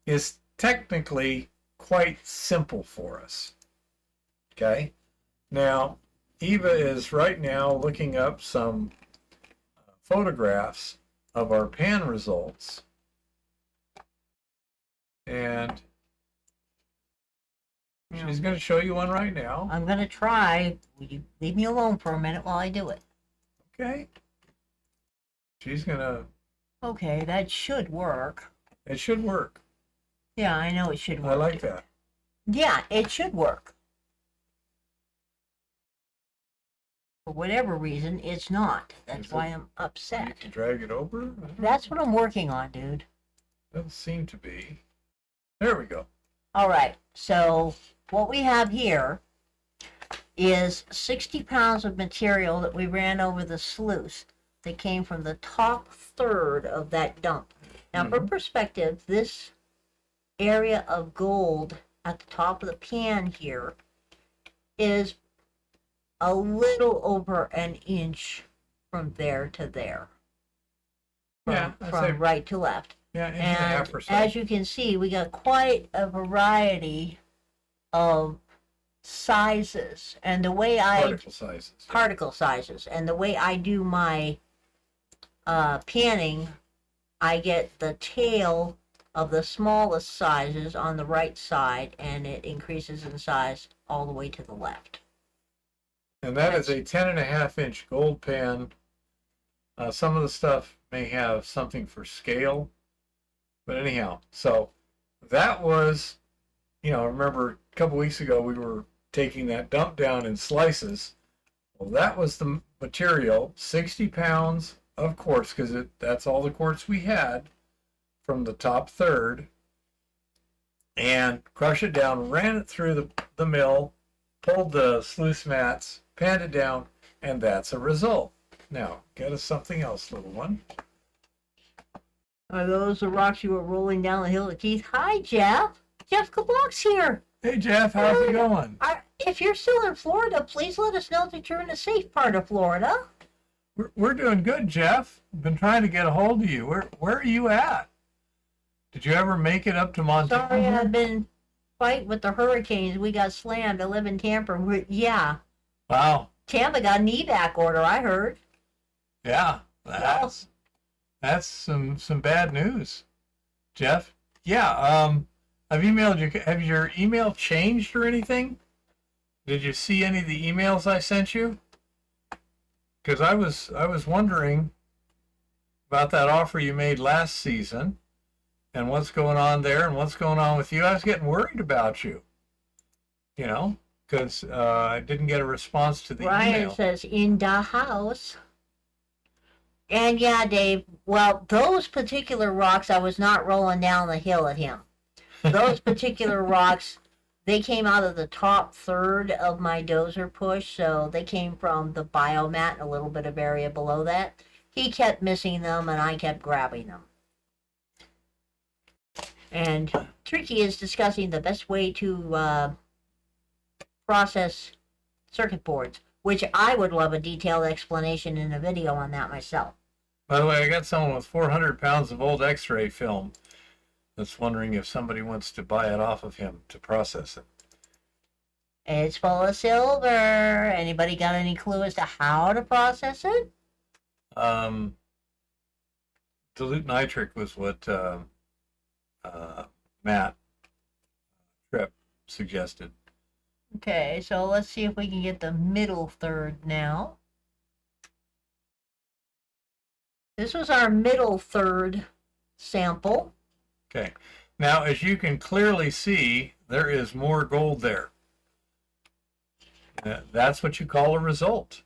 is technically quite simple for us. Okay? Now, Eva is right now looking up some photographs of our pan results. And she's going to show you one right now. I'm going to try. Will you leave me alone for a minute while I do it? Okay. She's going to... Okay, that should work. It should work. Yeah, I know it should work. I like that. Yeah, it should work. For whatever reason, it's not. That's why I'm You upset. can drag it over? That's what I'm working on, dude. Doesn't seem to be. There we go. All right, so what we have here is 60 pounds of material that we ran over the sluice that came from the top third of that dump. Now, for perspective, this area of gold at the top of the pan here is a little over an inch from there to there. From right to left. Yeah, inch and a half And or so. as you can see, we got quite a variety of sizes. And the way particle sizes. And the way I do my panning, I get the tail of the smallest sizes on the right side, and it increases in size all the way to the left. And that is a 10.5-inch gold pan. Some of the stuff may have something for scale. But anyhow, so that was, remember a couple weeks ago we were taking that dump down in slices. Well, that was the material, 60 pounds of quartz, because that's all the quartz we had from the top third. And crushed it down, ran it through the mill, pulled the sluice mats, panned it down, and that's a result. Now, get us something else, little one. Are those the rocks you were rolling down the hill to Keith? Hi, Jeff. Jeff Kablock's here. Hey, Jeff, how's it going? if you're still in Florida, please let us know that you're in a safe part of Florida. We're doing good, Jeff. Been trying to get a hold of you. Where are you at? Did you ever make it up to Montana? Sorry, I've been fighting with the hurricanes. We got slammed. I live in Tampa. Yeah. Wow. Tampa got an evac order, I heard. Yeah. That's some bad news, Jeff. Yeah. I've emailed you. Have your email changed or anything? Did you see any of the emails I sent you? Because I was wondering about that offer you made last season and what's going on there and what's going on with you. I was getting worried about you, because I didn't get a response to the Ryan email. says, in the house. And yeah, Dave, well, those particular rocks, I was not rolling down the hill at him. Those particular rocks, they came out of the top third of my dozer push, so they came from the biomat and a little bit of area below that. He kept missing them, and I kept grabbing them. And Tricky is discussing the best way to process circuit boards, which I would love a detailed explanation in a video on that myself. By the way, I got someone with 400 pounds of old X-ray film that's wondering if somebody wants to buy it off of him to process it. It's full of silver. Anybody got any clue as to how to process it? Dilute nitric was what Matt Tripp suggested. Okay, so let's see if we can get the middle third now. This was our middle third sample. Okay. Now, as you can clearly see, there is more gold there. That's what you call a result.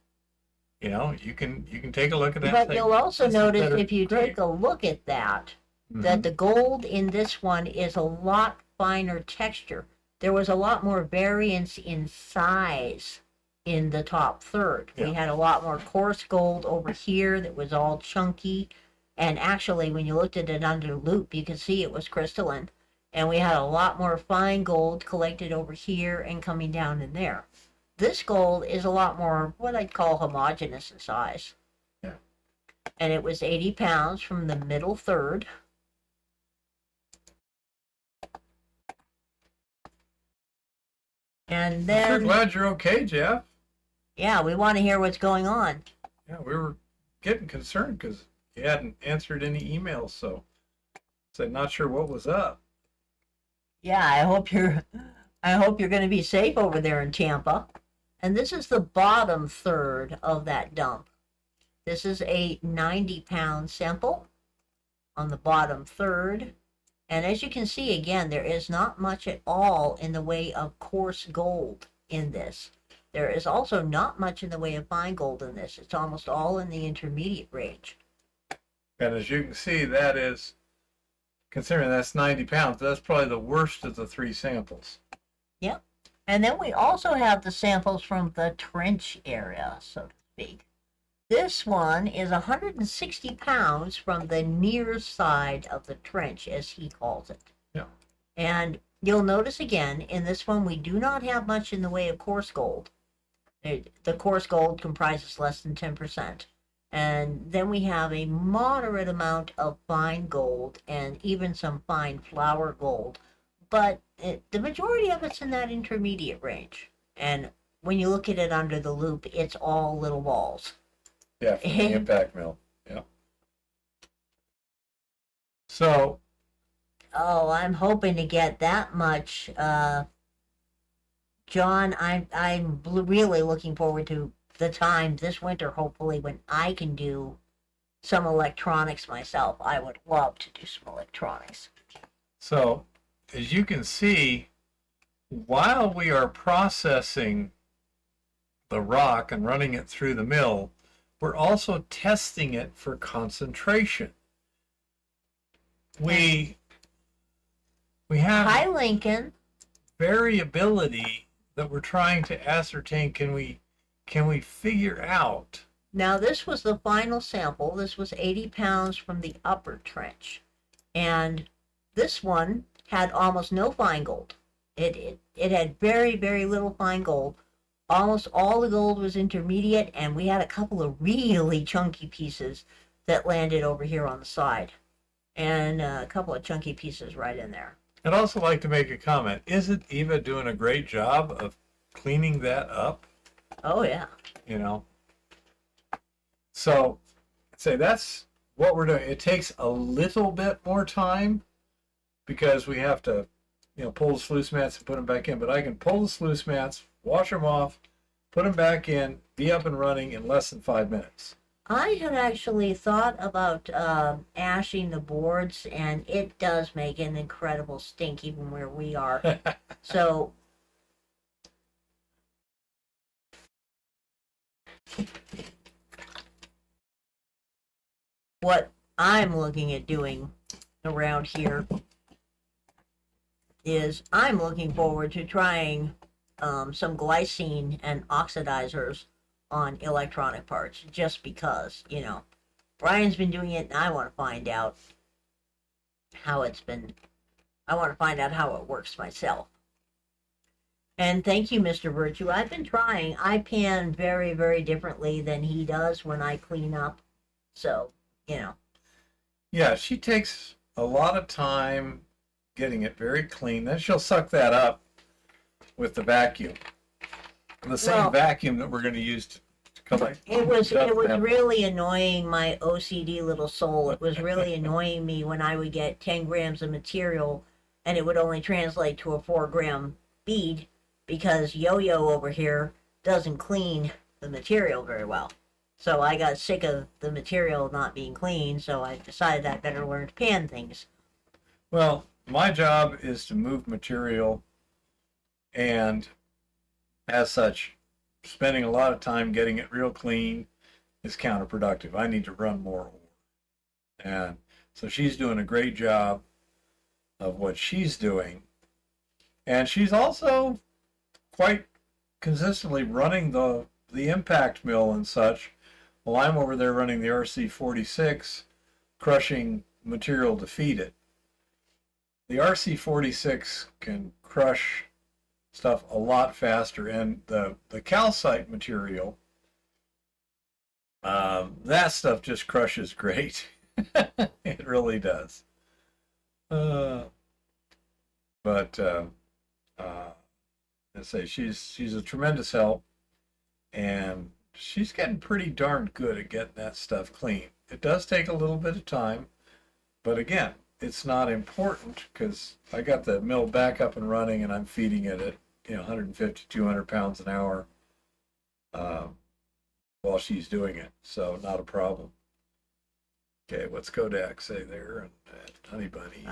You can take a look at that. But you'll also notice if you great. take a look at that, that the gold in this one is a lot finer texture. There was a lot more variance in size in the top third. Yeah. We had a lot more coarse gold over here that was all chunky. And actually, when you looked at it under loop, you could see it was crystalline. And we had a lot more fine gold collected over here and coming down in there. This gold is a lot more what I'd call homogeneous in size. Yeah. And it was 80 pounds from the middle third. And I'm sure then, glad you're okay, Jeff. yeah, we want to hear what's going on. Yeah, we were getting concerned because you hadn't answered any emails, so not sure what was up. Yeah, I hope you're going to be safe over there in Tampa. And this is the bottom third of that dump. This is a 90-pound sample on the bottom third. And as you can see, again, there is not much at all in the way of coarse gold in this. There is also not much in the way of fine gold in this. It's almost all in the intermediate range. And as you can see, that is, considering that's 90 pounds, that's probably the worst of the three samples. Yep. And then we also have the samples from the trench area, so to speak. This one is 160 pounds from the near side of the trench, as he calls it. Yeah. And you'll notice again, in this one, we do not have much in the way of coarse gold. The coarse gold comprises less than 10%. And then we have a moderate amount of fine gold and even some fine flour gold. But the majority of it's in that intermediate range. And when you look at it under the loop, it's all little balls. Yeah, from the impact mill. Yeah. So. Oh, I'm hoping to get that much. John, I'm really looking forward to the time this winter, hopefully, when I can do some electronics myself. I would love to do some electronics. So, as you can see, while we are processing the rock and running it through the mill, we're also testing it for concentration. We have Hi, Lincoln. variability that we're trying to ascertain. Can we figure out? Now, this was the final sample. This was 80 pounds from the upper trench. And this one had almost no fine gold. It had very, very little fine gold. Almost all the gold was intermediate, and we had a couple of really chunky pieces that landed over here on the side, and a couple of chunky pieces right in there. I'd also like to make a comment. Isn't Eva doing a great job of cleaning that up? Oh yeah. You know? So, I'd say that's what we're doing. It takes a little bit more time because we have to, pull the sluice mats and put them back in. But I can pull the sluice mats, wash them off, put them back in, be up and running in less than 5 minutes. I had actually thought about ashing the boards, and it does make an incredible stink even where we are. So what I'm looking at doing around here is I'm looking forward to trying some glycine and oxidizers on electronic parts, just because, Brian's been doing it, and I want to find out how it's been. I want to find out how it works myself. And thank you, Mr. Virtue. I've been trying. I pan very, very differently than he does when I clean up. So, Yeah, she takes a lot of time getting it very clean. Then she'll suck that up with the vacuum. The same vacuum that we're going to use to collect. It was really annoying my OCD little soul. It was really annoying me when I would get 10 grams of material and it would only translate to a 4-gram bead because Yo-Yo over here doesn't clean the material very well. So I got sick of the material not being clean, so I decided I better learn to pan things. Well, my job is to move material, and as such, spending a lot of time getting it real clean is counterproductive. I need to run more ore. And so she's doing a great job of what she's doing. And she's also quite consistently running the impact mill and such, while I'm over there running the RC46, crushing material to feed it. The RC46 can crush stuff a lot faster, and the calcite material, that stuff just crushes great. It really does. But I say she's a tremendous help, and she's getting pretty darn good at getting that stuff clean. It does take a little bit of time, but again, it's not important because I got the mill back up and running, and I'm feeding it at 150, 200 pounds an hour while she's doing it, so not a problem. Okay, what's Kodak say there? And Honey Bunny.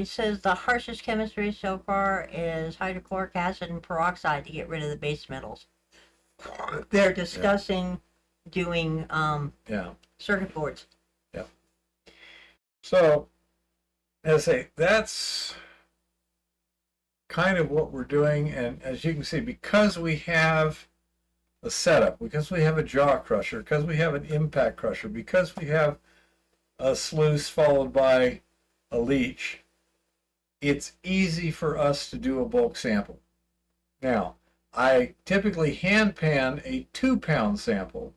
It says the harshest chemistry so far is hydrochloric acid and peroxide to get rid of the base metals. They're discussing doing circuit boards. Yeah. So, as I say, that's kind of what we're doing, and as you can see, because we have a setup, because we have a jaw crusher, because we have an impact crusher, because we have a sluice followed by a leach, it's easy for us to do a bulk sample. Now, I typically hand pan a 2-pound sample,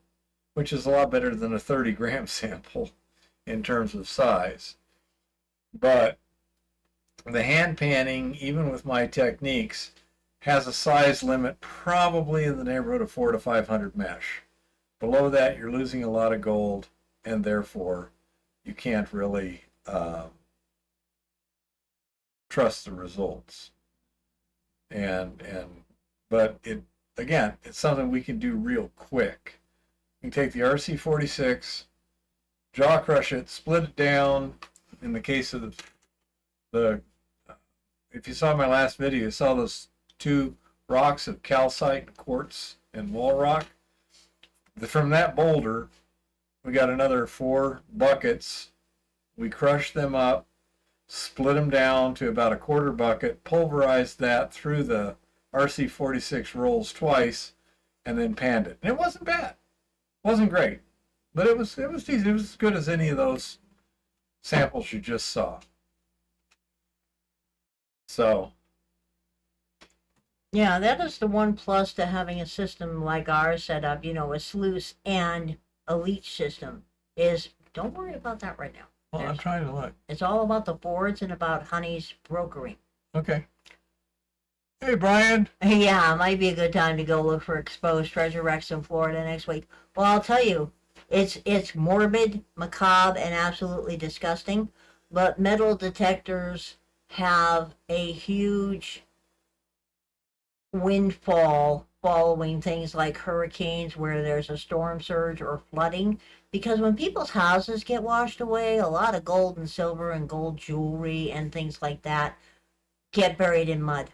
which is a lot better than a 30-gram sample in terms of size. But the hand panning, even with my techniques, has a size limit probably in the neighborhood of 400 to 500 mesh. Below that, you're losing a lot of gold, and therefore you can't really trust the results. But it's something we can do real quick. You can take the RC46, jaw crush it, split it down. In the case of if you saw my last video, you saw those 2 rocks of calcite, quartz, and wall rock. From that boulder, we got another 4 buckets. We crushed them up, split them down to about a 1/4 bucket, pulverized that through the RC46 rolls twice, and then panned it. And it wasn't bad. It wasn't great, but it was decent. It was as good as any of those samples you just saw. So Yeah, that is the one plus to having a system like ours set up, a sluice and a leach system, is don't worry about that right now. Well, I'm trying to look. It's all about the boards and about Honey's brokering. Okay. Hey, Brian. Yeah, it might be a good time to go look for exposed treasure wrecks in Florida next week. Well, I'll tell you, it's morbid, macabre, and absolutely disgusting. But metal detectors have a huge windfall following things like hurricanes where there's a storm surge or flooding. Because when people's houses get washed away, a lot of gold and silver and gold jewelry and things like that get buried in mud.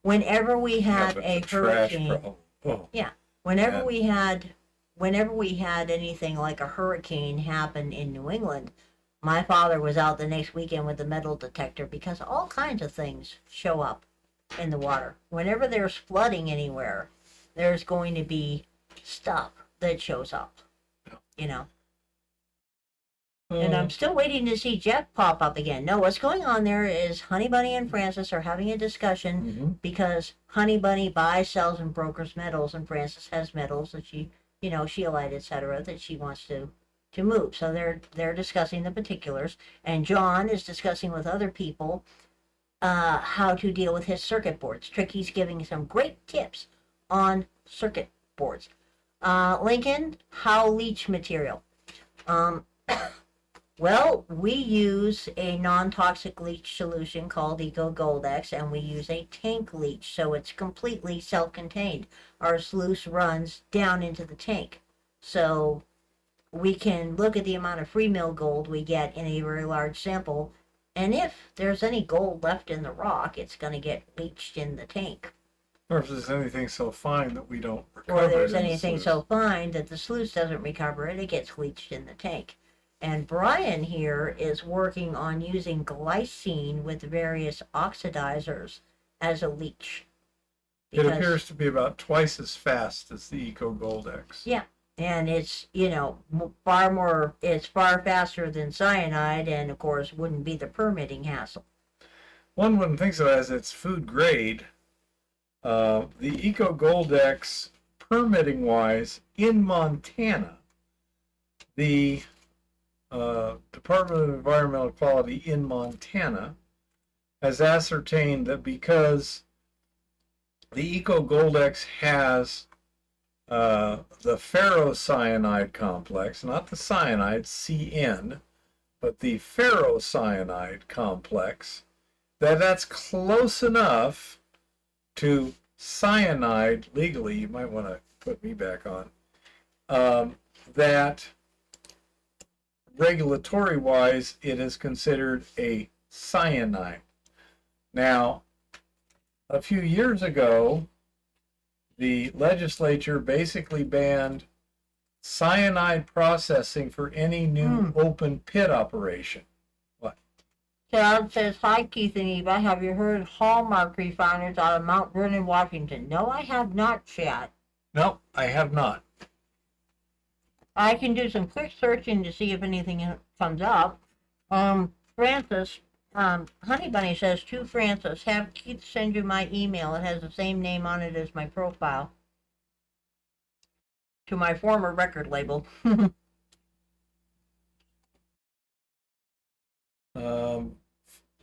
Whenever we had but a the trash hurricane, problem. Oh, yeah, whenever man. we had anything like a hurricane happen in New England, my father was out the next weekend with the metal detector because all kinds of things show up in the water. Whenever there's flooding anywhere, there's going to be stuff that shows up, you know. And I'm still waiting to see Jeff pop up again. No, what's going on there is Honey Bunny and Francis are having a discussion because Honey Bunny buys, sells, and brokers metals, and Francis has metals that she, scheelite, etc., that she wants to move. So they're discussing the particulars, and John is discussing with other people how to deal with his circuit boards. Tricky's giving some great tips on circuit boards. Lincoln, how leach material. Well, we use a non-toxic leach solution called Eco Goldex, and we use a tank leach, so it's completely self-contained. Our sluice runs down into the tank, so we can look at the amount of free mill gold we get in a very large sample, and if there's any gold left in the rock, it's going to get leached in the tank. Or if there's anything so fine that we don't recover Or there's it in anything the sluice. so fine that the sluice doesn't recover it, it gets leached in the tank. And Brian here is working on using glycine with various oxidizers as a leach. It appears to be about twice as fast as the Eco Goldex. Yeah, and it's, it's far faster than cyanide, and of course wouldn't be the permitting hassle. One wouldn't think so, as it's food grade. The Eco Goldex, permitting wise, in Montana, the Department of Environmental Quality in Montana has ascertained that because the Eco Goldex has the ferrocyanide complex, not the cyanide, CN, but the ferrocyanide complex, that's close enough to cyanide legally. You might want to put me back on. That regulatory wise, it is considered a cyanide. Now, a few years ago, the legislature basically banned cyanide processing for any new open pit operation. What? Chad says, hi Keith and Eva, have you heard Hallmark refiners out of Mount Vernon, Washington? No, I have not, Chad. No, I have not. I can do some quick searching to see if anything comes up. Francis, Honey Bunny says to Francis, have Keith send you my email. It has the same name on it as my profile. To my former record label.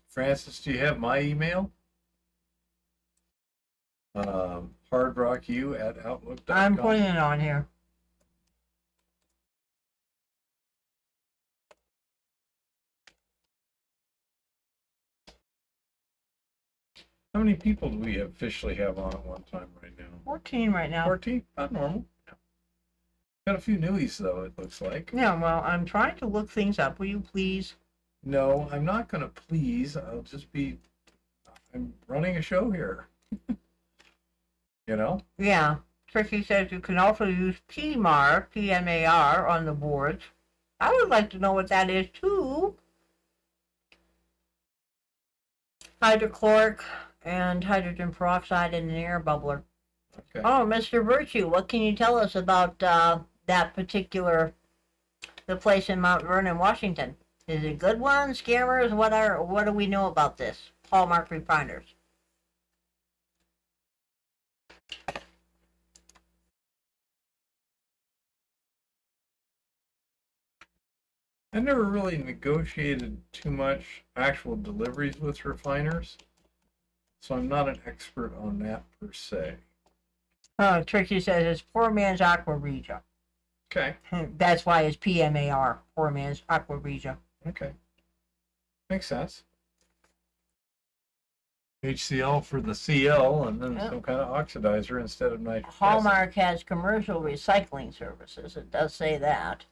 Francis, do you have my email? hardrocku@outlook.com. I'm putting it on here. How many people do we officially have on at one time right now? 14 right now. 14? Not normal. Got a few newies, though, it looks like. Yeah, well, I'm trying to look things up. Will you please? No, I'm not going to please. I'm running a show here. You know? Yeah. Tricky says you can also use PMAR, PMAR, on the boards. I would like to know what that is, too. Hydrochloric and hydrogen peroxide in an air bubbler. Okay. Oh, Mr. Virtue, what can you tell us about that particular, the place in Mount Vernon, Washington? Is it a good one? Scammers? What do we know about this? Hallmark refiners. I never really negotiated too much actual deliveries with refiners, so I'm not an expert on that per se. Trixie says it's poor man's Aqua Regia. Okay. That's why it's PMAR, poor man's Aqua Regia. Okay. Makes sense. HCl for the CL and then some kind of oxidizer instead of nitric acid. Hallmark has commercial recycling services. It does say that.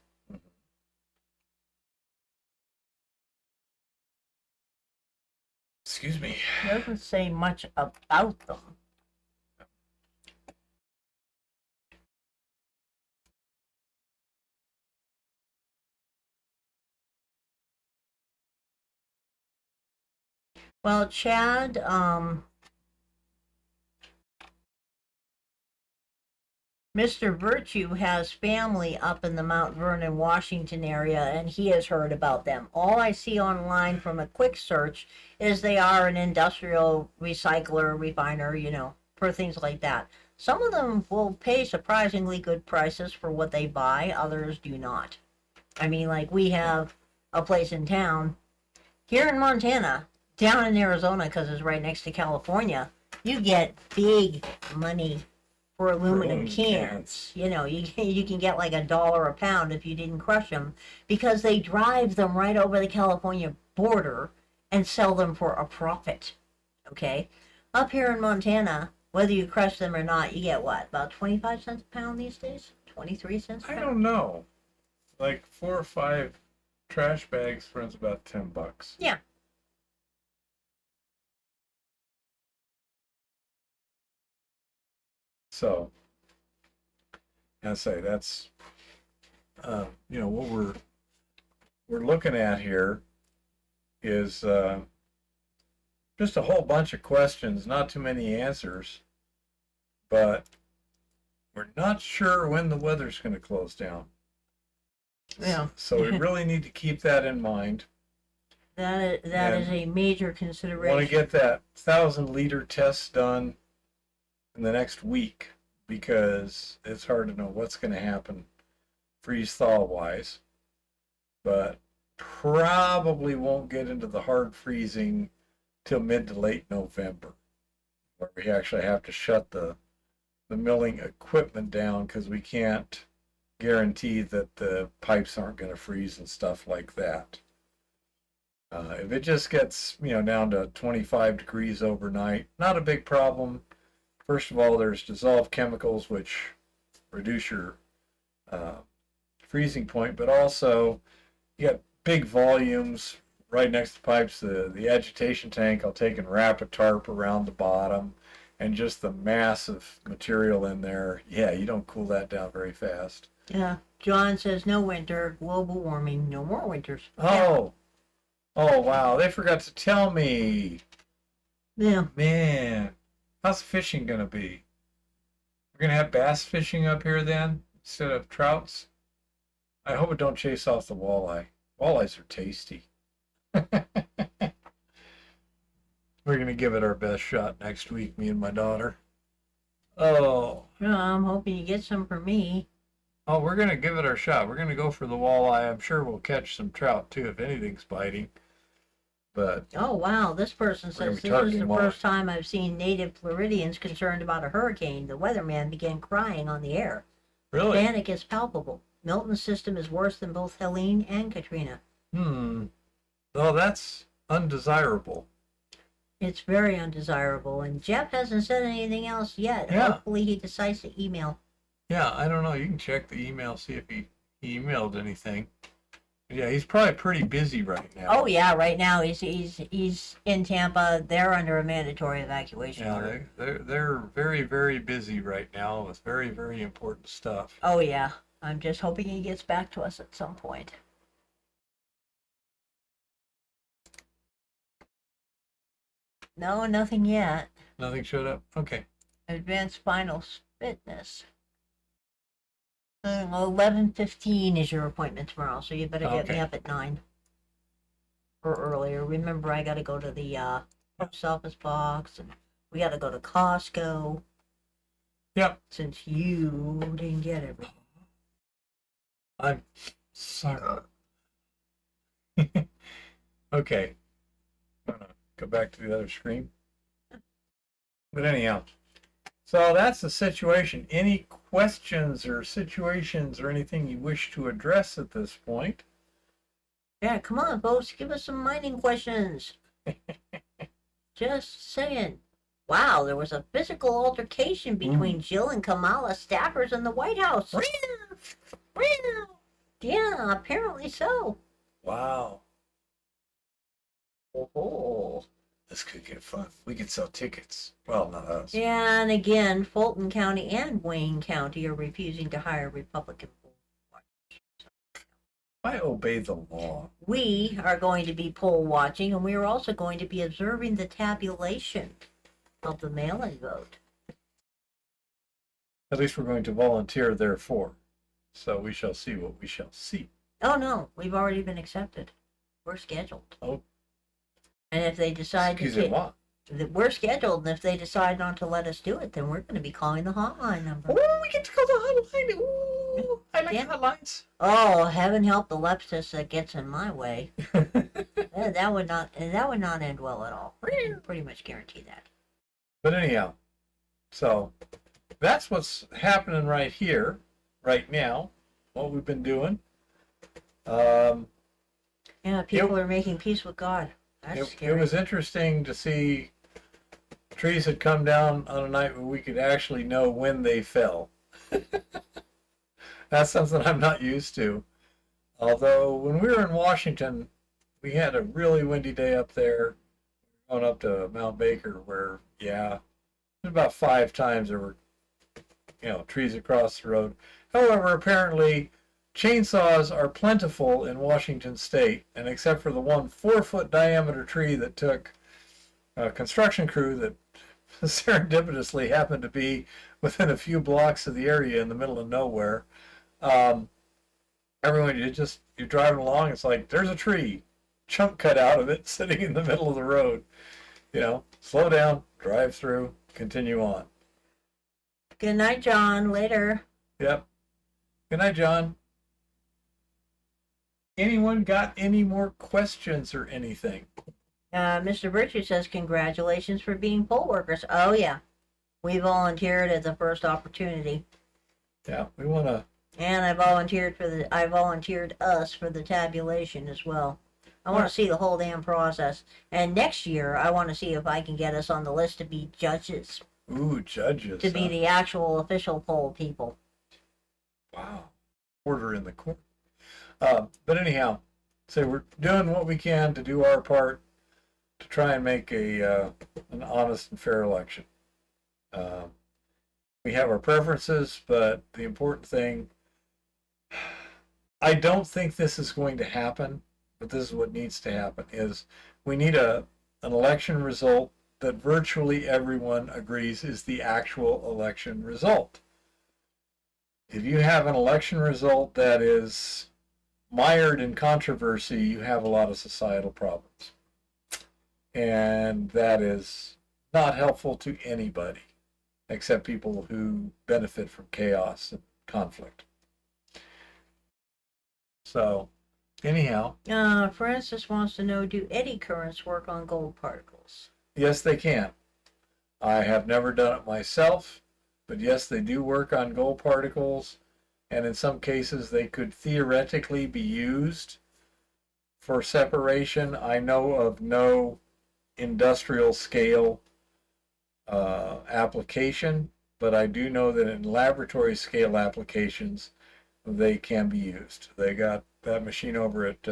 Excuse me. It doesn't say much about them. Well, Chad, Mr. Virtue has family up in the Mount Vernon, Washington area, and he has heard about them. All I see online from a quick search is they are an industrial recycler, refiner, for things like that. Some of them will pay surprisingly good prices for what they buy, others do not. I mean, like we have a place in town here in Montana, down in Arizona, because it's right next to California, you get big money for aluminum cans. You can get like $1 a pound if you didn't crush them, because they drive them right over the California border and sell them for a profit. Okay? Up here in Montana, whether you crush them or not, you get what? About 25 cents a pound these days? 23 cents a pound? I don't know. Like 4 or 5 trash bags runs about $10. Yeah. So, I say that's what we're looking at here is just a whole bunch of questions, not too many answers, but we're not sure when the weather's going to close down. Yeah. So we really need to keep that in mind. That is a major consideration. Want to get that 1,000-liter test done in the next week, because it's hard to know what's going to happen freeze thaw wise, but probably won't get into the hard freezing till mid to late November, where we actually have to shut the milling equipment down because we can't guarantee that the pipes aren't going to freeze and stuff like that. If it just gets down to 25 degrees overnight, not a big problem. First of all, there's dissolved chemicals which reduce your freezing point, but also you got big volumes right next to pipes. The agitation tank, I'll take and wrap a tarp around the bottom, and just the massive material in there. Yeah, you don't cool that down very fast. Yeah. John says no winter, global warming, no more winters. Oh, wow, they forgot to tell me. Yeah. Man. How's the fishing going to be? We're going to have bass fishing up here then, instead of trouts? I hope it don't chase off the walleye. Walleyes are tasty. We're going to give it our best shot next week, me and my daughter. Oh. Well, I'm hoping you get some for me. Oh, we're going to give it our shot. We're going to go for the walleye. I'm sure we'll catch some trout, too, if anything's biting. But oh wow, this person says this is the first time I've seen native Floridians concerned about a hurricane. The weatherman began crying on the air. Really? Panic is palpable. Milton's system is worse than both Helene and Katrina. Oh, that's undesirable. It's very undesirable, and Jeff hasn't said anything else yet. Yeah. Hopefully he decides to email. Yeah, I don't know. You can check the email, see if he emailed anything. Yeah, he's probably pretty busy right now. Oh yeah, right now he's in Tampa. They're under a mandatory evacuation order. They're very, very busy right now with very, very important stuff. Oh yeah, I'm just hoping he gets back to us at some point. No, nothing yet. Nothing showed up? Okay. Advanced spinal fitness. 11:15 is your appointment tomorrow, so you better get me up at 9 or earlier. Remember, I got to go to the post office box, and we got to go to Costco. Yep. Since you didn't get everything. I'm sorry. Okay, I'm gonna go back to the other screen. But anyhow, so that's the situation. Any questions or situations or anything you wish to address at this point? Yeah, come on, folks, give us some mining questions. Just saying. Wow, there was a physical altercation between Jill and Kamala staffers in the White House. Yeah, apparently so. Wow, Oh. this could get fun. We could sell tickets. Well, not us. And again, Fulton County and Wayne County are refusing to hire Republican. I obey the law. We are going to be poll watching, and we are also going to be observing the tabulation of the mail-in vote. At least we're going to volunteer therefore. So we shall see what we shall see. Oh no, we've already been accepted. We're scheduled. Oh. And if they decide Excusez-moi. we're scheduled, and if they decide not to let us do it, then we're going to be calling the hotline number. Oh, we get to call the hotline. Ooh, I like hotlines. Oh, heaven help the leptis that gets in my way. that would not end well at all. I can pretty much guarantee that. But anyhow, so that's what's happening right here, right now. What we've been doing. Yeah, people are making peace with God. That's scary. It was interesting to see trees had come down on a night where we could actually know when they fell. That's something I'm not used to. Although when we were in Washington, we had a really windy day up there, going up to Mount Baker, where, yeah, there's about 5 times there were, trees across the road. However, apparently, chainsaws are plentiful in Washington State, and except for the one 4-foot diameter tree that took a construction crew that serendipitously happened to be within a few blocks of the area in the middle of nowhere, everyone, you're driving along, it's like, there's a tree, chunk cut out of it, sitting in the middle of the road. Slow down, drive through, continue on. Good night, John. Later. Yep. Good night, John. Anyone got any more questions or anything? Mr. Richard says, congratulations for being poll workers. Oh, yeah. We volunteered at the first opportunity. Yeah, we want to. And I volunteered us for the tabulation as well. I want to see the whole damn process. And next year, I want to see if I can get us on the list to be judges. Ooh, judges. To be the actual official poll people. Wow. Order in the court. But anyhow, so we're doing what we can to do our part to try and make an honest and fair election. We have our preferences, but the important thing, I don't think this is going to happen, but this is what needs to happen, is we need an election result that virtually everyone agrees is the actual election result. If you have an election result that is mired in controversy, you have a lot of societal problems. And that is not helpful to anybody, except people who benefit from chaos and conflict. So, anyhow. Francis wants to know, do eddy currents work on gold particles? Yes, they can. I have never done it myself, but yes, they do work on gold particles. And in some cases, they could theoretically be used for separation. I know of no industrial scale application, but I do know that in laboratory scale applications, they can be used. They got that machine over at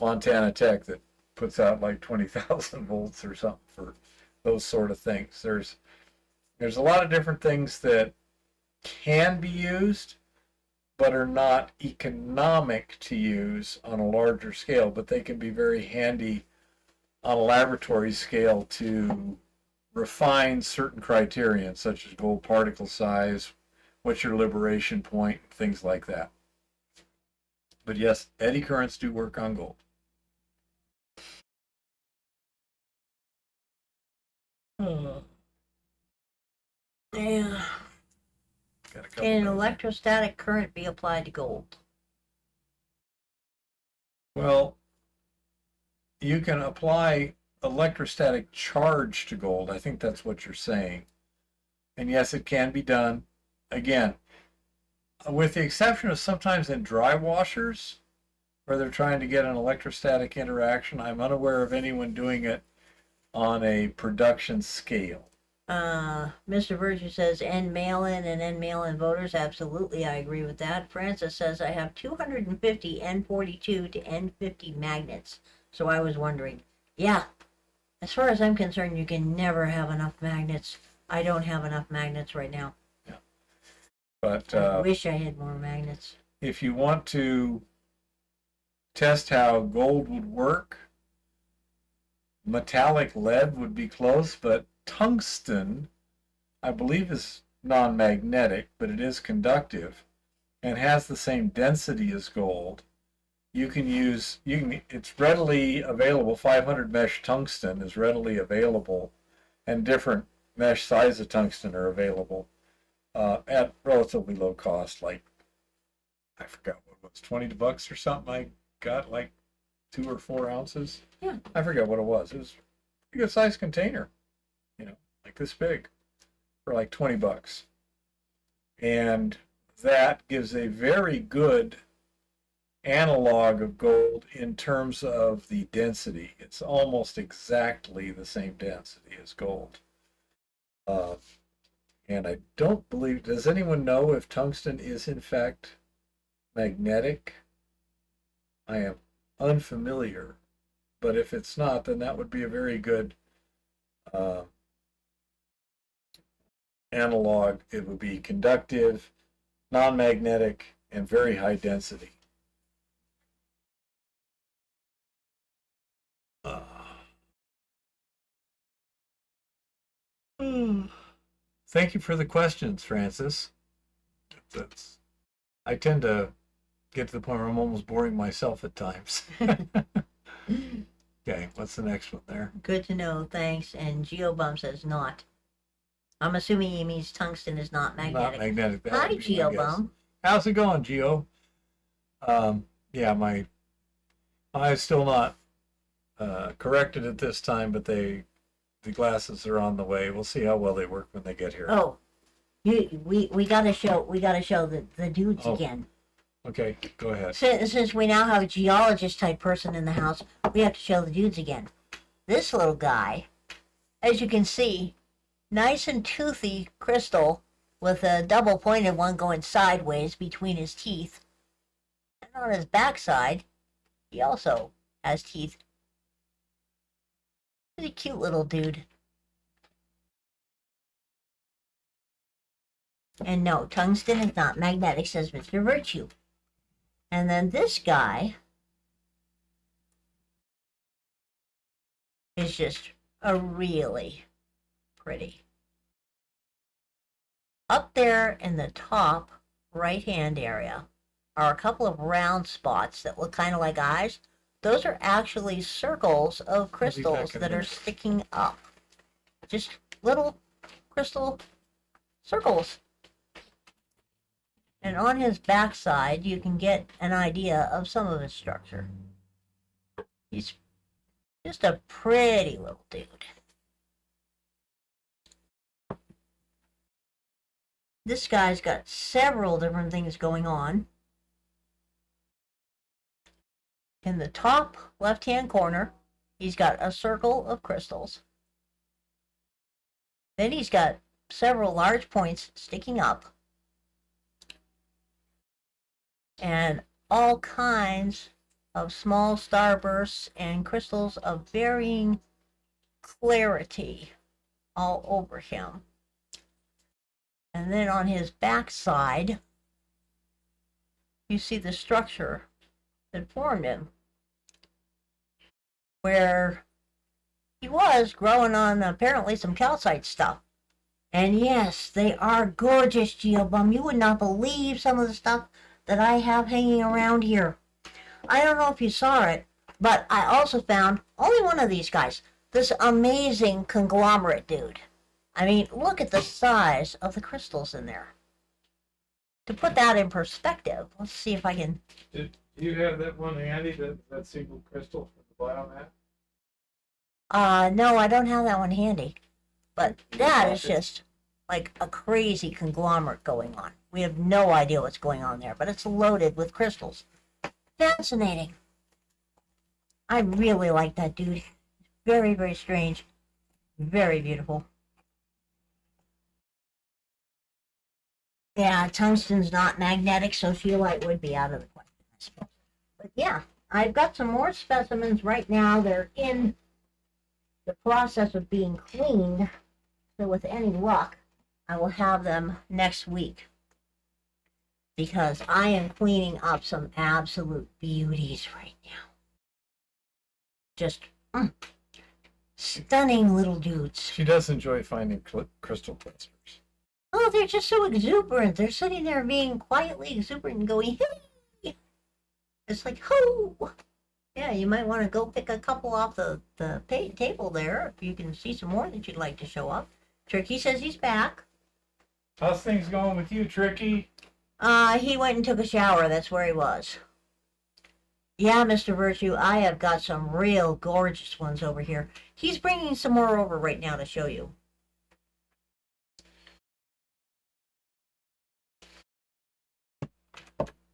Montana Tech that puts out like 20,000 volts or something for those sort of things. There's a lot of different things that can be used, but are not economic to use on a larger scale, but they can be very handy on a laboratory scale to refine certain criterion, such as gold particle size, what's your liberation point, things like that. But yes, eddy currents do work on gold. Yeah. Can an electrostatic current be applied to gold? Well, you can apply electrostatic charge to gold. I think that's what you're saying. And yes, it can be done. Again, with the exception of sometimes in dry washers where they're trying to get an electrostatic interaction, I'm unaware of anyone doing it on a production scale. Mr. Virtue says end mail-in and end mail-in voters. Absolutely, I agree with that. Francis says I have 250 N42 to N50 magnets. So I was wondering, yeah, as far as I'm concerned, you can never have enough magnets. I don't have enough magnets right now. Yeah. But I wish I had more magnets. if you want to test how gold would work, metallic lead would be close, but tungsten, I believe, is non-magnetic, but it is conductive and has the same density as gold. It's readily available. 500 mesh tungsten is readily available, and different mesh size of tungsten are available at relatively low cost. Like, I forgot what it was, $20 or something. I got like 2 or 4 ounces. Yeah. I forget what it was. It was a good sized container, like this big, for like $20. And that gives a very good analog of gold in terms of the density. It's almost exactly the same density as gold. And I don't believe, does anyone know if tungsten is in fact magnetic? I am unfamiliar, but if it's not, then that would be a very good analog. It would be conductive, non-magnetic, and very high density. Thank you for the questions, Francis. I tend to get to the point where I'm almost boring myself at times. Okay, what's the next one there? Good to know, thanks. And GeoBum says not. I'm assuming he means tungsten is not magnetic. Not magnetic. Hi, GeoBum. How's it going, Geo? Yeah, I'm still not corrected at this time, but the glasses are on the way. We'll see how well they work when they get here. Oh, we gotta show the dudes again. Okay, go ahead. Since we now have a geologist type person in the house, we have to show the dudes again. This little guy, as you can see, nice and toothy crystal with a double pointed one going sideways between his teeth. And on his backside, he also has teeth. He's a cute little dude. And no, tungsten is not magnetic, says Mr. Virtue. And then this guy is just a really pretty. Up there in the top right-hand area are a couple of round spots that look kind of like eyes. Those are actually circles of crystals that are sticking up. Just little crystal circles. And on his backside, you can get an idea of some of his structure. He's just a pretty little dude. This guy's got several different things going on. In the top left-hand corner, he's got a circle of crystals. Then he's got several large points sticking up. And all kinds of small starbursts and crystals of varying clarity all over him. And then on his backside, you see the structure that formed him, where he was growing on apparently some calcite stuff. And yes, they are gorgeous, GeoBum. You would not believe some of the stuff that I have hanging around here. I don't know if you saw it, but I also found only one of these guys, this amazing conglomerate dude. I mean, look at the size of the crystals in there. To put that in perspective, let's see if I can... Do you have that one handy, that single crystal from the biomat? No, I don't have that one handy. But that is Pockets. just like a crazy conglomerate going on. We have no idea what's going on there, but it's loaded with crystals. Fascinating. I really like that dude. Very, very strange. Very beautiful. Yeah, tungsten's not magnetic, so scheelite would be out of the question, I suppose. But yeah, I've got some more specimens right now. They're in the process of being cleaned. So with any luck, I will have them next week. Because I am cleaning up some absolute beauties right now. Just stunning little dudes. She does enjoy finding crystal clusters. Oh, they're just so exuberant. They're sitting there being quietly exuberant and going, hey! It's like, ho! Yeah, you might want to go pick a couple off the table there if you can see some more that you'd like to show up. Tricky says he's back. How's things going with you, Tricky? He went and took a shower. That's where he was. Yeah, Mr. Virtue, I have got some real gorgeous ones over here. He's bringing some more over right now to show you.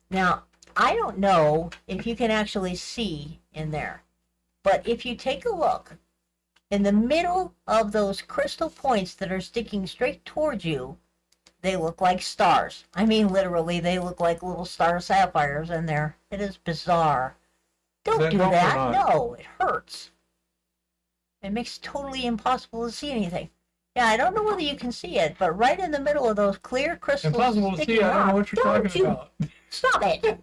Now, I don't know if you can actually see in there, but if you take a look, in the middle of those crystal points that are sticking straight towards you, they look like stars. I mean, literally, they look like little star sapphires in there. It is bizarre. Don't do that. No, it hurts. It makes it totally impossible to see anything. Yeah, I don't know whether you can see it, but right in the middle of those clear crystals Impossible to see. sticking I don't know out, what you're talking about. Stop it.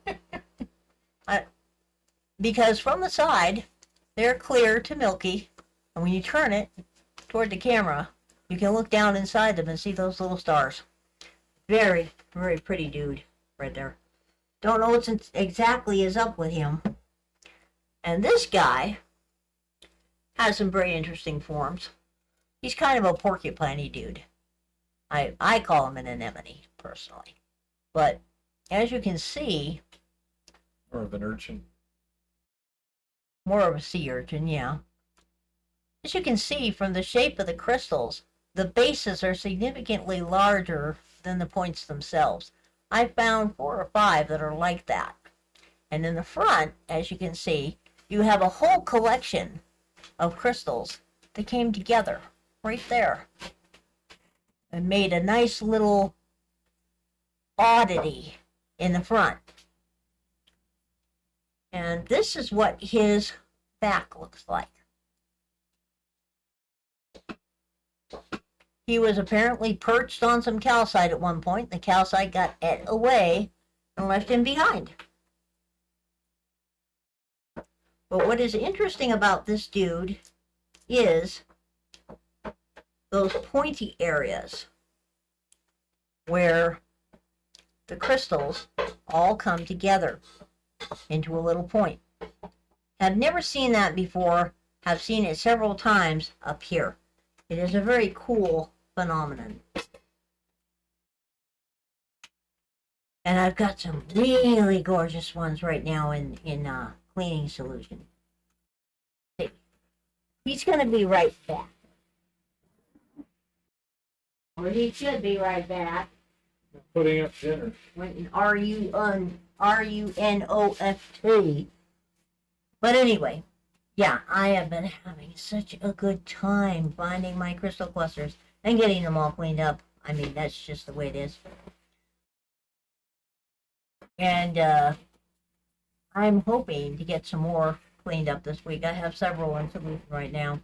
Because from the side, they're clear to milky, and when you turn it toward the camera, you can look down inside them and see those little stars. Very, very pretty dude right there. Don't know what exactly is up with him. And this guy has some very interesting forms. He's kind of a porcupine-y dude. I call him an anemone, personally. But as you can see... Or of an urchin. More of a sea urchin, yeah. As you can see from the shape of the crystals, the bases are significantly larger than the points themselves. I found 4 or 5 that are like that. And in the front, as you can see, you have a whole collection of crystals that came together right there and made a nice little oddity in the front. And this is what his back looks like. He was apparently perched on some calcite at one point. The calcite got ate away and left him behind. But what is interesting about this dude is those pointy areas where the crystals all come together into a little point. Have never seen that before. Have seen it several times up here. It is a very cool phenomenon. And I've got some really gorgeous ones right now in cleaning solution. He's going to be right back. Or he should be right back. Putting up dinner. When R-U-N-O-F-T. But anyway, yeah, I have been having such a good time finding my crystal clusters and getting them all cleaned up. I mean, that's just the way it is. And I'm hoping to get some more cleaned up this week. I have several in solution right now.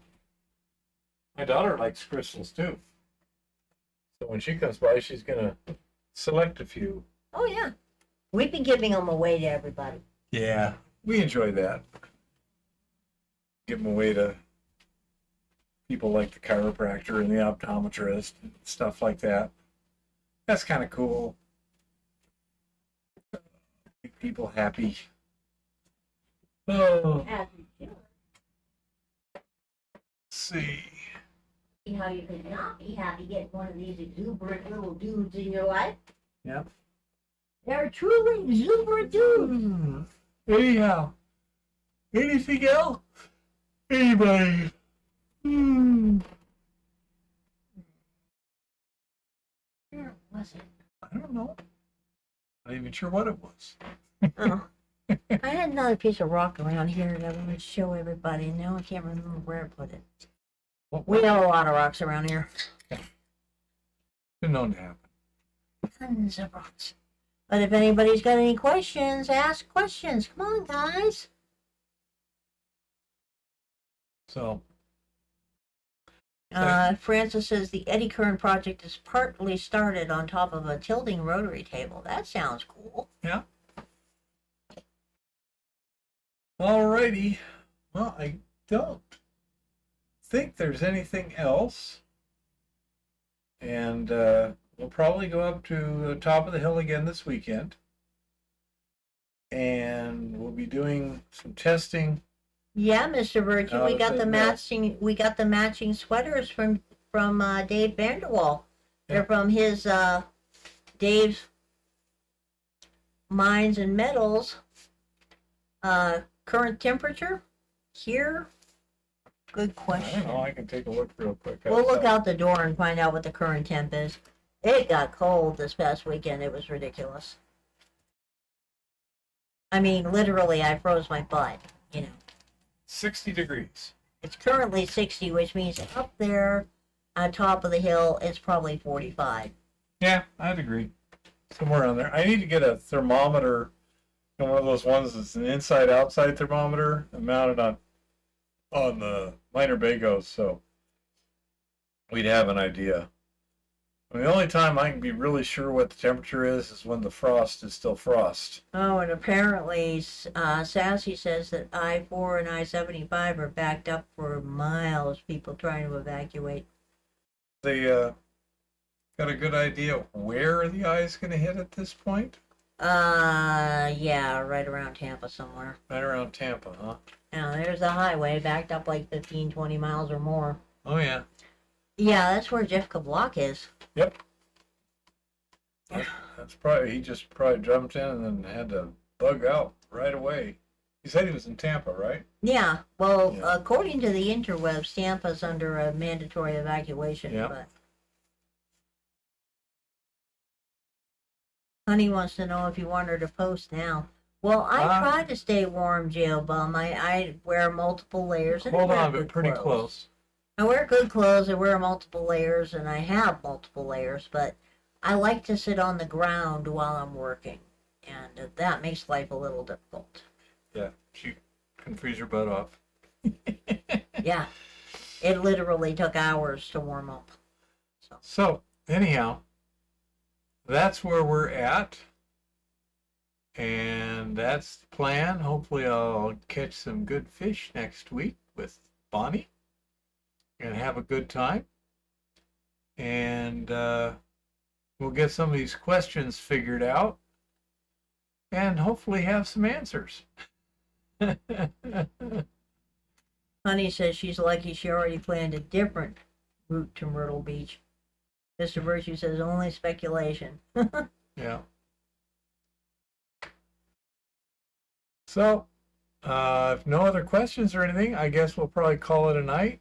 My daughter likes crystals too. So when she comes by, she's going to select a few. Oh, yeah. We've been giving them away to everybody. Yeah, we enjoy that. Give them away to people like the chiropractor and the optometrist and stuff like that. That's kind of cool. Make people happy. Oh, As we should. let's see. See how you could not be happy getting one of these exuberant little dudes in your life. Yep. They're truly exuberant dudes. Anyhow, anything else? Anybody? Hmm. Where was it? I don't know. Not even sure what it was. Oh, I had another piece of rock around here that I wanted to show everybody. Now I can't remember where I put it. We have a lot of rocks around here. Been known to happen. Tons of rocks. But if anybody's got any questions, ask questions. Come on, guys. So, Francis says the eddy current project is partly started on top of a tilting rotary table. That sounds cool. yeah. Alrighty. Well, I don't think there's anything else. And we'll probably go up to the top of the hill again this weekend. And we'll be doing some testing. Yeah, Mr. Virtue, we got the matching. We got the matching sweaters from Dave Vanderwall. They're from his Dave's Mines and Metals. Current temperature here. Good I question. don't know. I can take a look real quick. We'll look out the door and find out what the current temp is. It got cold this past weekend. It was ridiculous. I mean, literally, I froze my butt. 60 degrees. It's currently 60, which means up there on top of the hill, it's probably 45. Yeah, I'd agree. Somewhere around there. I need to get a thermometer, one of those ones that's an inside-outside thermometer mounted on the minor bagos, so we'd have an idea. I mean, the only time I can be really sure what the temperature is when the frost is still frost. Oh, and apparently, Sassy says that I-4 and I-75 are backed up for miles, people trying to evacuate. They got a good idea where the eye is going to hit at this point? Yeah, right around Tampa somewhere. Right around Tampa, huh? Now, there's the highway backed up like 15, 20 miles or more. Oh, yeah. Yeah, that's where Jeff Kablock is. Yep. That's probably, he just probably jumped in and then had to bug out right away. He said he was in Tampa, right? Yeah, well, Yeah. according to the interwebs, Tampa's under a mandatory evacuation. Yeah. But Honey wants to know if you want her to post now. Well, I try to stay warm, Jail Bum. I wear multiple layers. And Hold I wear on, but good pretty clothes. close. I wear good clothes, I wear multiple layers, and I have multiple layers, but I like to sit on the ground while I'm working, and that makes life a little difficult. Yeah, she can freeze her butt off. Yeah, it literally took hours to warm up. So, anyhow, that's where we're at. And that's the plan. Hopefully I'll catch some good fish next week with Bonnie and have a good time. And we'll get some of these questions figured out and hopefully have some answers. Honey says she's lucky she already planned a different route to Myrtle Beach. Mr. Virtue says only speculation. Yeah. So, if no other questions or anything, I guess we'll probably call it a night.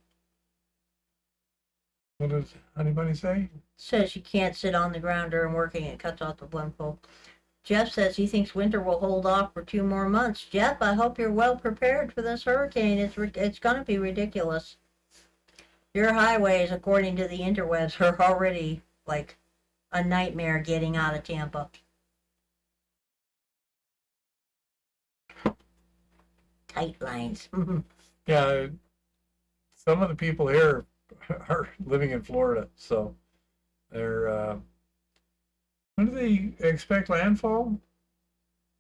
What does anybody say? Says she can't sit on the ground during working. It cuts off the blood flow. Jeff says he thinks winter will hold off for 2 more months. Jeff, I hope you're well prepared for this hurricane. It's going to be ridiculous. Your highways, according to the interwebs, are already like a nightmare getting out of Tampa. Tight lines. Yeah, some of the people here are living in Florida, so they're. When do they expect landfall?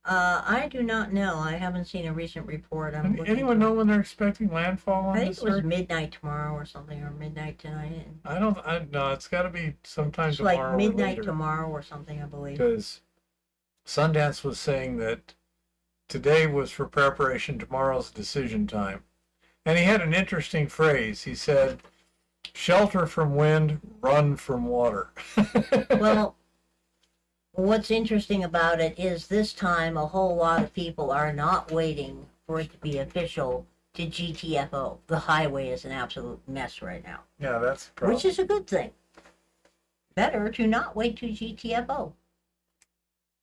I do not know. I haven't seen a recent report. Anyone know when they're expecting landfall on I think this? it was midnight tomorrow or something, or midnight tonight. I no, it's got to be sometime It's tomorrow. like midnight or later. tomorrow or something, I believe. Because Sundance was saying that today was for preparation, tomorrow's decision time. And he had an interesting phrase. He said, shelter from wind, run from water. Well, what's interesting about it is this time a whole lot of people are not waiting for it to be official. to GTFO. The highway is an absolute mess right now, Yeah, that's the problem. which is a good thing. Better to not wait to GTFO.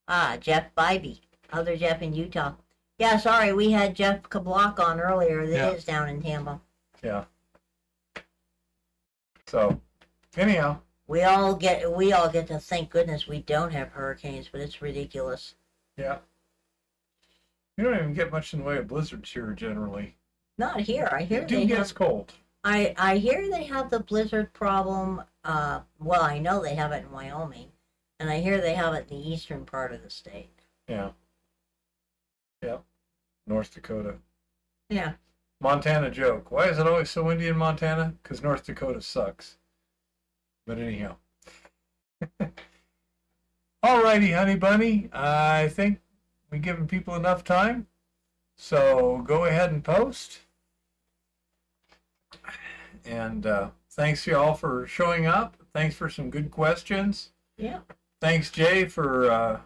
Ah, Jeff Bybee, other Jeff in Utah. Yeah, sorry, we had Jeff Kablock on earlier. That is down in Tampa. Yeah. So, anyhow. We all get to thank goodness we don't have hurricanes, but it's ridiculous. Yeah. We don't even get much in the way of blizzards here generally. Not here. I hear It gets cold. I hear they have the blizzard problem. Well, I know they have it in Wyoming, and I hear they have it in the eastern part of the state. Yeah. Yep. North Dakota. Yeah. Montana joke. Why is it always so windy in Montana? Because North Dakota sucks. But anyhow. Alrighty, honey bunny. I think we've given people enough time. So go ahead and post. And thanks y'all for showing up. Thanks for some good questions. Yeah. Thanks, Jay, for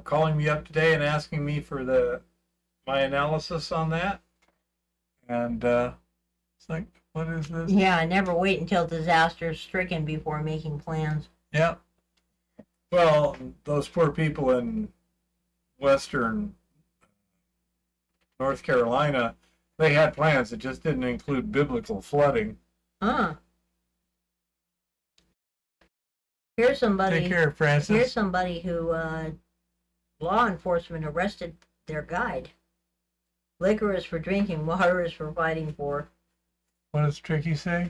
calling me up today and asking me for my analysis on that. And it's like, what is this? Yeah, never wait until disaster is stricken before making plans. Yeah. Well, those poor people in western North Carolina, they had plans that just didn't include biblical flooding. Here's somebody. Take care, Francis. Here's somebody who law enforcement arrested their guide. Liquor is for drinking, water is for fighting for. What does Tricky say?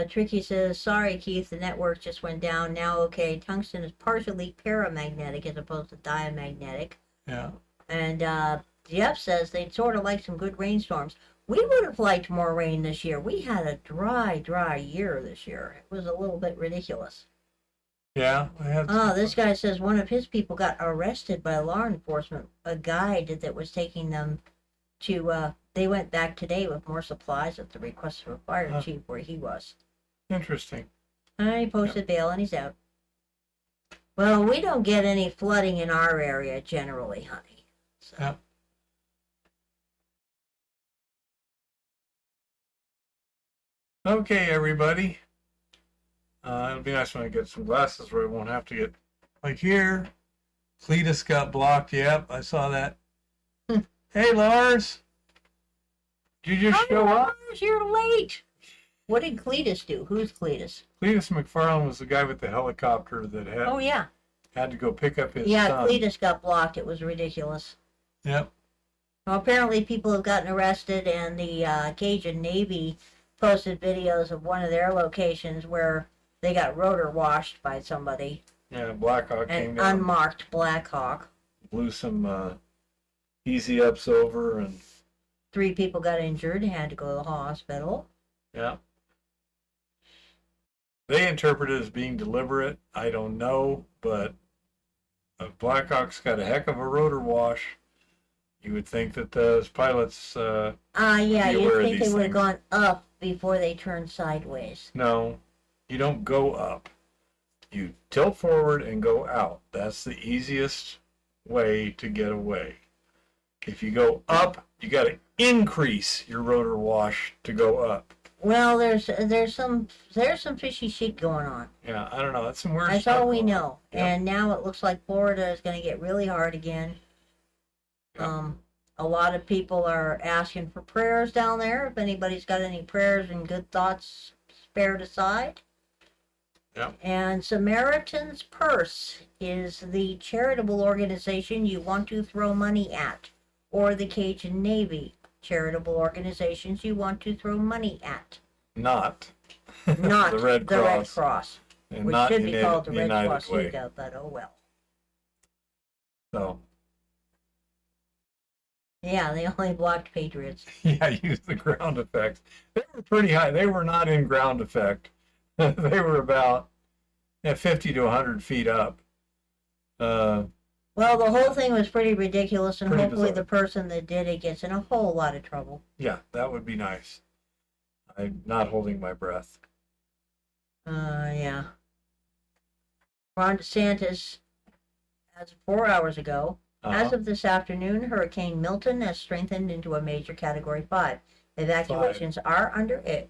Tricky says, sorry, Keith, the network just went down. Now, okay, tungsten is partially paramagnetic as opposed to diamagnetic. Yeah. And Jeff says they'd sort of like some good rainstorms. We would have liked more rain this year. We had a dry year this year. It was a little bit ridiculous. Yeah. This guy says one of his people got arrested by law enforcement. A guide that was taking them to, they went back today with more supplies at the request of a fire chief where he was. Interesting. And he posted bail and he's out. Well, we don't get any flooding in our area generally, honey. So. Yeah. Okay, everybody. It'll be nice when I get some glasses where I won't have to get, like here, Cletus got blocked. Yep, I saw that. Hey, Lars. Did you just show up? Lars, you're late. What did Cletus do? Who's Cletus? Cletus McFarland was the guy with the helicopter that had to go pick up his son. Yeah, Cletus got blocked. It was ridiculous. Yep. Well, apparently people have gotten arrested, and the Cajun Navy posted videos of one of their locations where they got rotor washed by somebody. Yeah, Blackhawk came down. An unmarked Blackhawk. Blew some easy ups over, and 3 people got injured and had to go to the hospital. Yeah. They interpret it as being deliberate. I don't know, but if Blackhawk's got a heck of a rotor wash, you would think that those pilots Yeah, be you'd aware of think these they would have things. gone up before they turned sideways. No, you don't go up. You tilt forward and go out. That's the easiest way to get away. If you go up, you got to increase your rotor wash to go up. Well, there's some fishy shit going on. Yeah, I don't know. That's some weird That's stuff all we going know. on. Yep. And now it looks like Florida is going to get really hard again. Yep. A lot of people are asking for prayers down there. If anybody's got any prayers and good thoughts spared aside. Yep. And Samaritan's Purse is the charitable organization you want to throw money at, or the Cajun Navy charitable organizations you want to throw money at. Not Not the Red Cross. And which not should be called the Red United Cross Way. Utah, but oh well. So, Yeah, they only blocked Patriots. yeah, use the ground effects. They were pretty high. They were not in ground effect. They were about 50 to 100 feet up. Well, the whole thing was pretty ridiculous, and Pretty hopefully bizarre. the person that did it gets in a whole lot of trouble. Yeah, that would be nice. I'm not holding my breath. Yeah. Ron DeSantis, as of 4 hours ago, As of this afternoon, Hurricane Milton has strengthened into a major Category 5. Evacuations are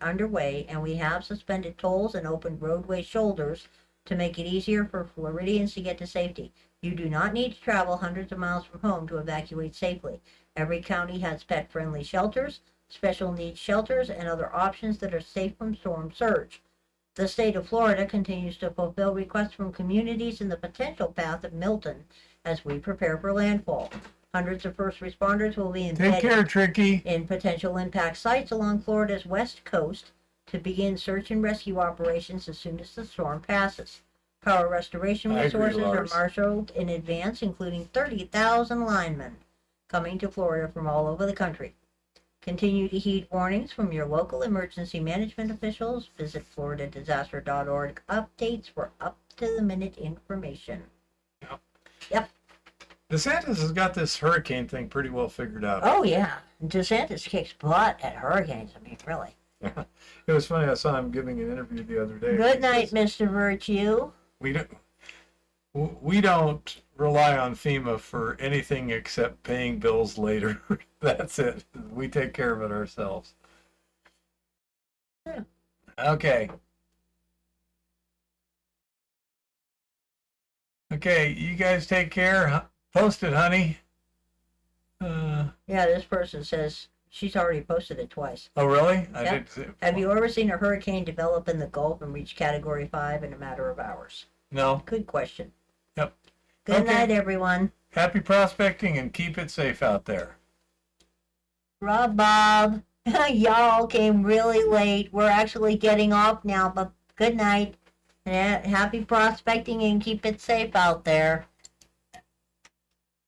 underway, and we have suspended tolls and opened roadway shoulders to make it easier for Floridians to get to safety. You do not need to travel hundreds of miles from home to evacuate safely. Every county has pet-friendly shelters, special needs shelters, and other options that are safe from storm surge. The state of Florida continues to fulfill requests from communities in the potential path of Milton as we prepare for landfall. Hundreds of first responders will be Take care, Tricky. in potential impact sites along Florida's west coast to begin search and rescue operations as soon as the storm passes. Power restoration I agree, resources are Lars. marshaled in advance, including 30,000 linemen coming to Florida from all over the country. Continue to heed warnings from your local emergency management officials. Visit floridadisaster.org updates for up-to-the-minute information. Yep. DeSantis has got this hurricane thing pretty well figured out. Oh, yeah. DeSantis kicks butt at hurricanes. I mean, really. It was funny. I saw him giving an interview the other day. Good night, Mr. Virtue. We don't rely on FEMA for anything except paying bills later. That's it. We take care of it ourselves. Yeah. Okay. Okay, you guys take care. Post it, honey. Yeah, this person says she's already posted it twice. Oh, really? I Yep. did see it. Have you ever seen a hurricane develop in the Gulf and reach Category 5 in a matter of hours? No. Good question. Yep. Good Okay. night, everyone. Happy prospecting and keep it safe out there. Rob Bob, y'all came really late. We're actually getting off now, but good night. And happy prospecting and keep it safe out there.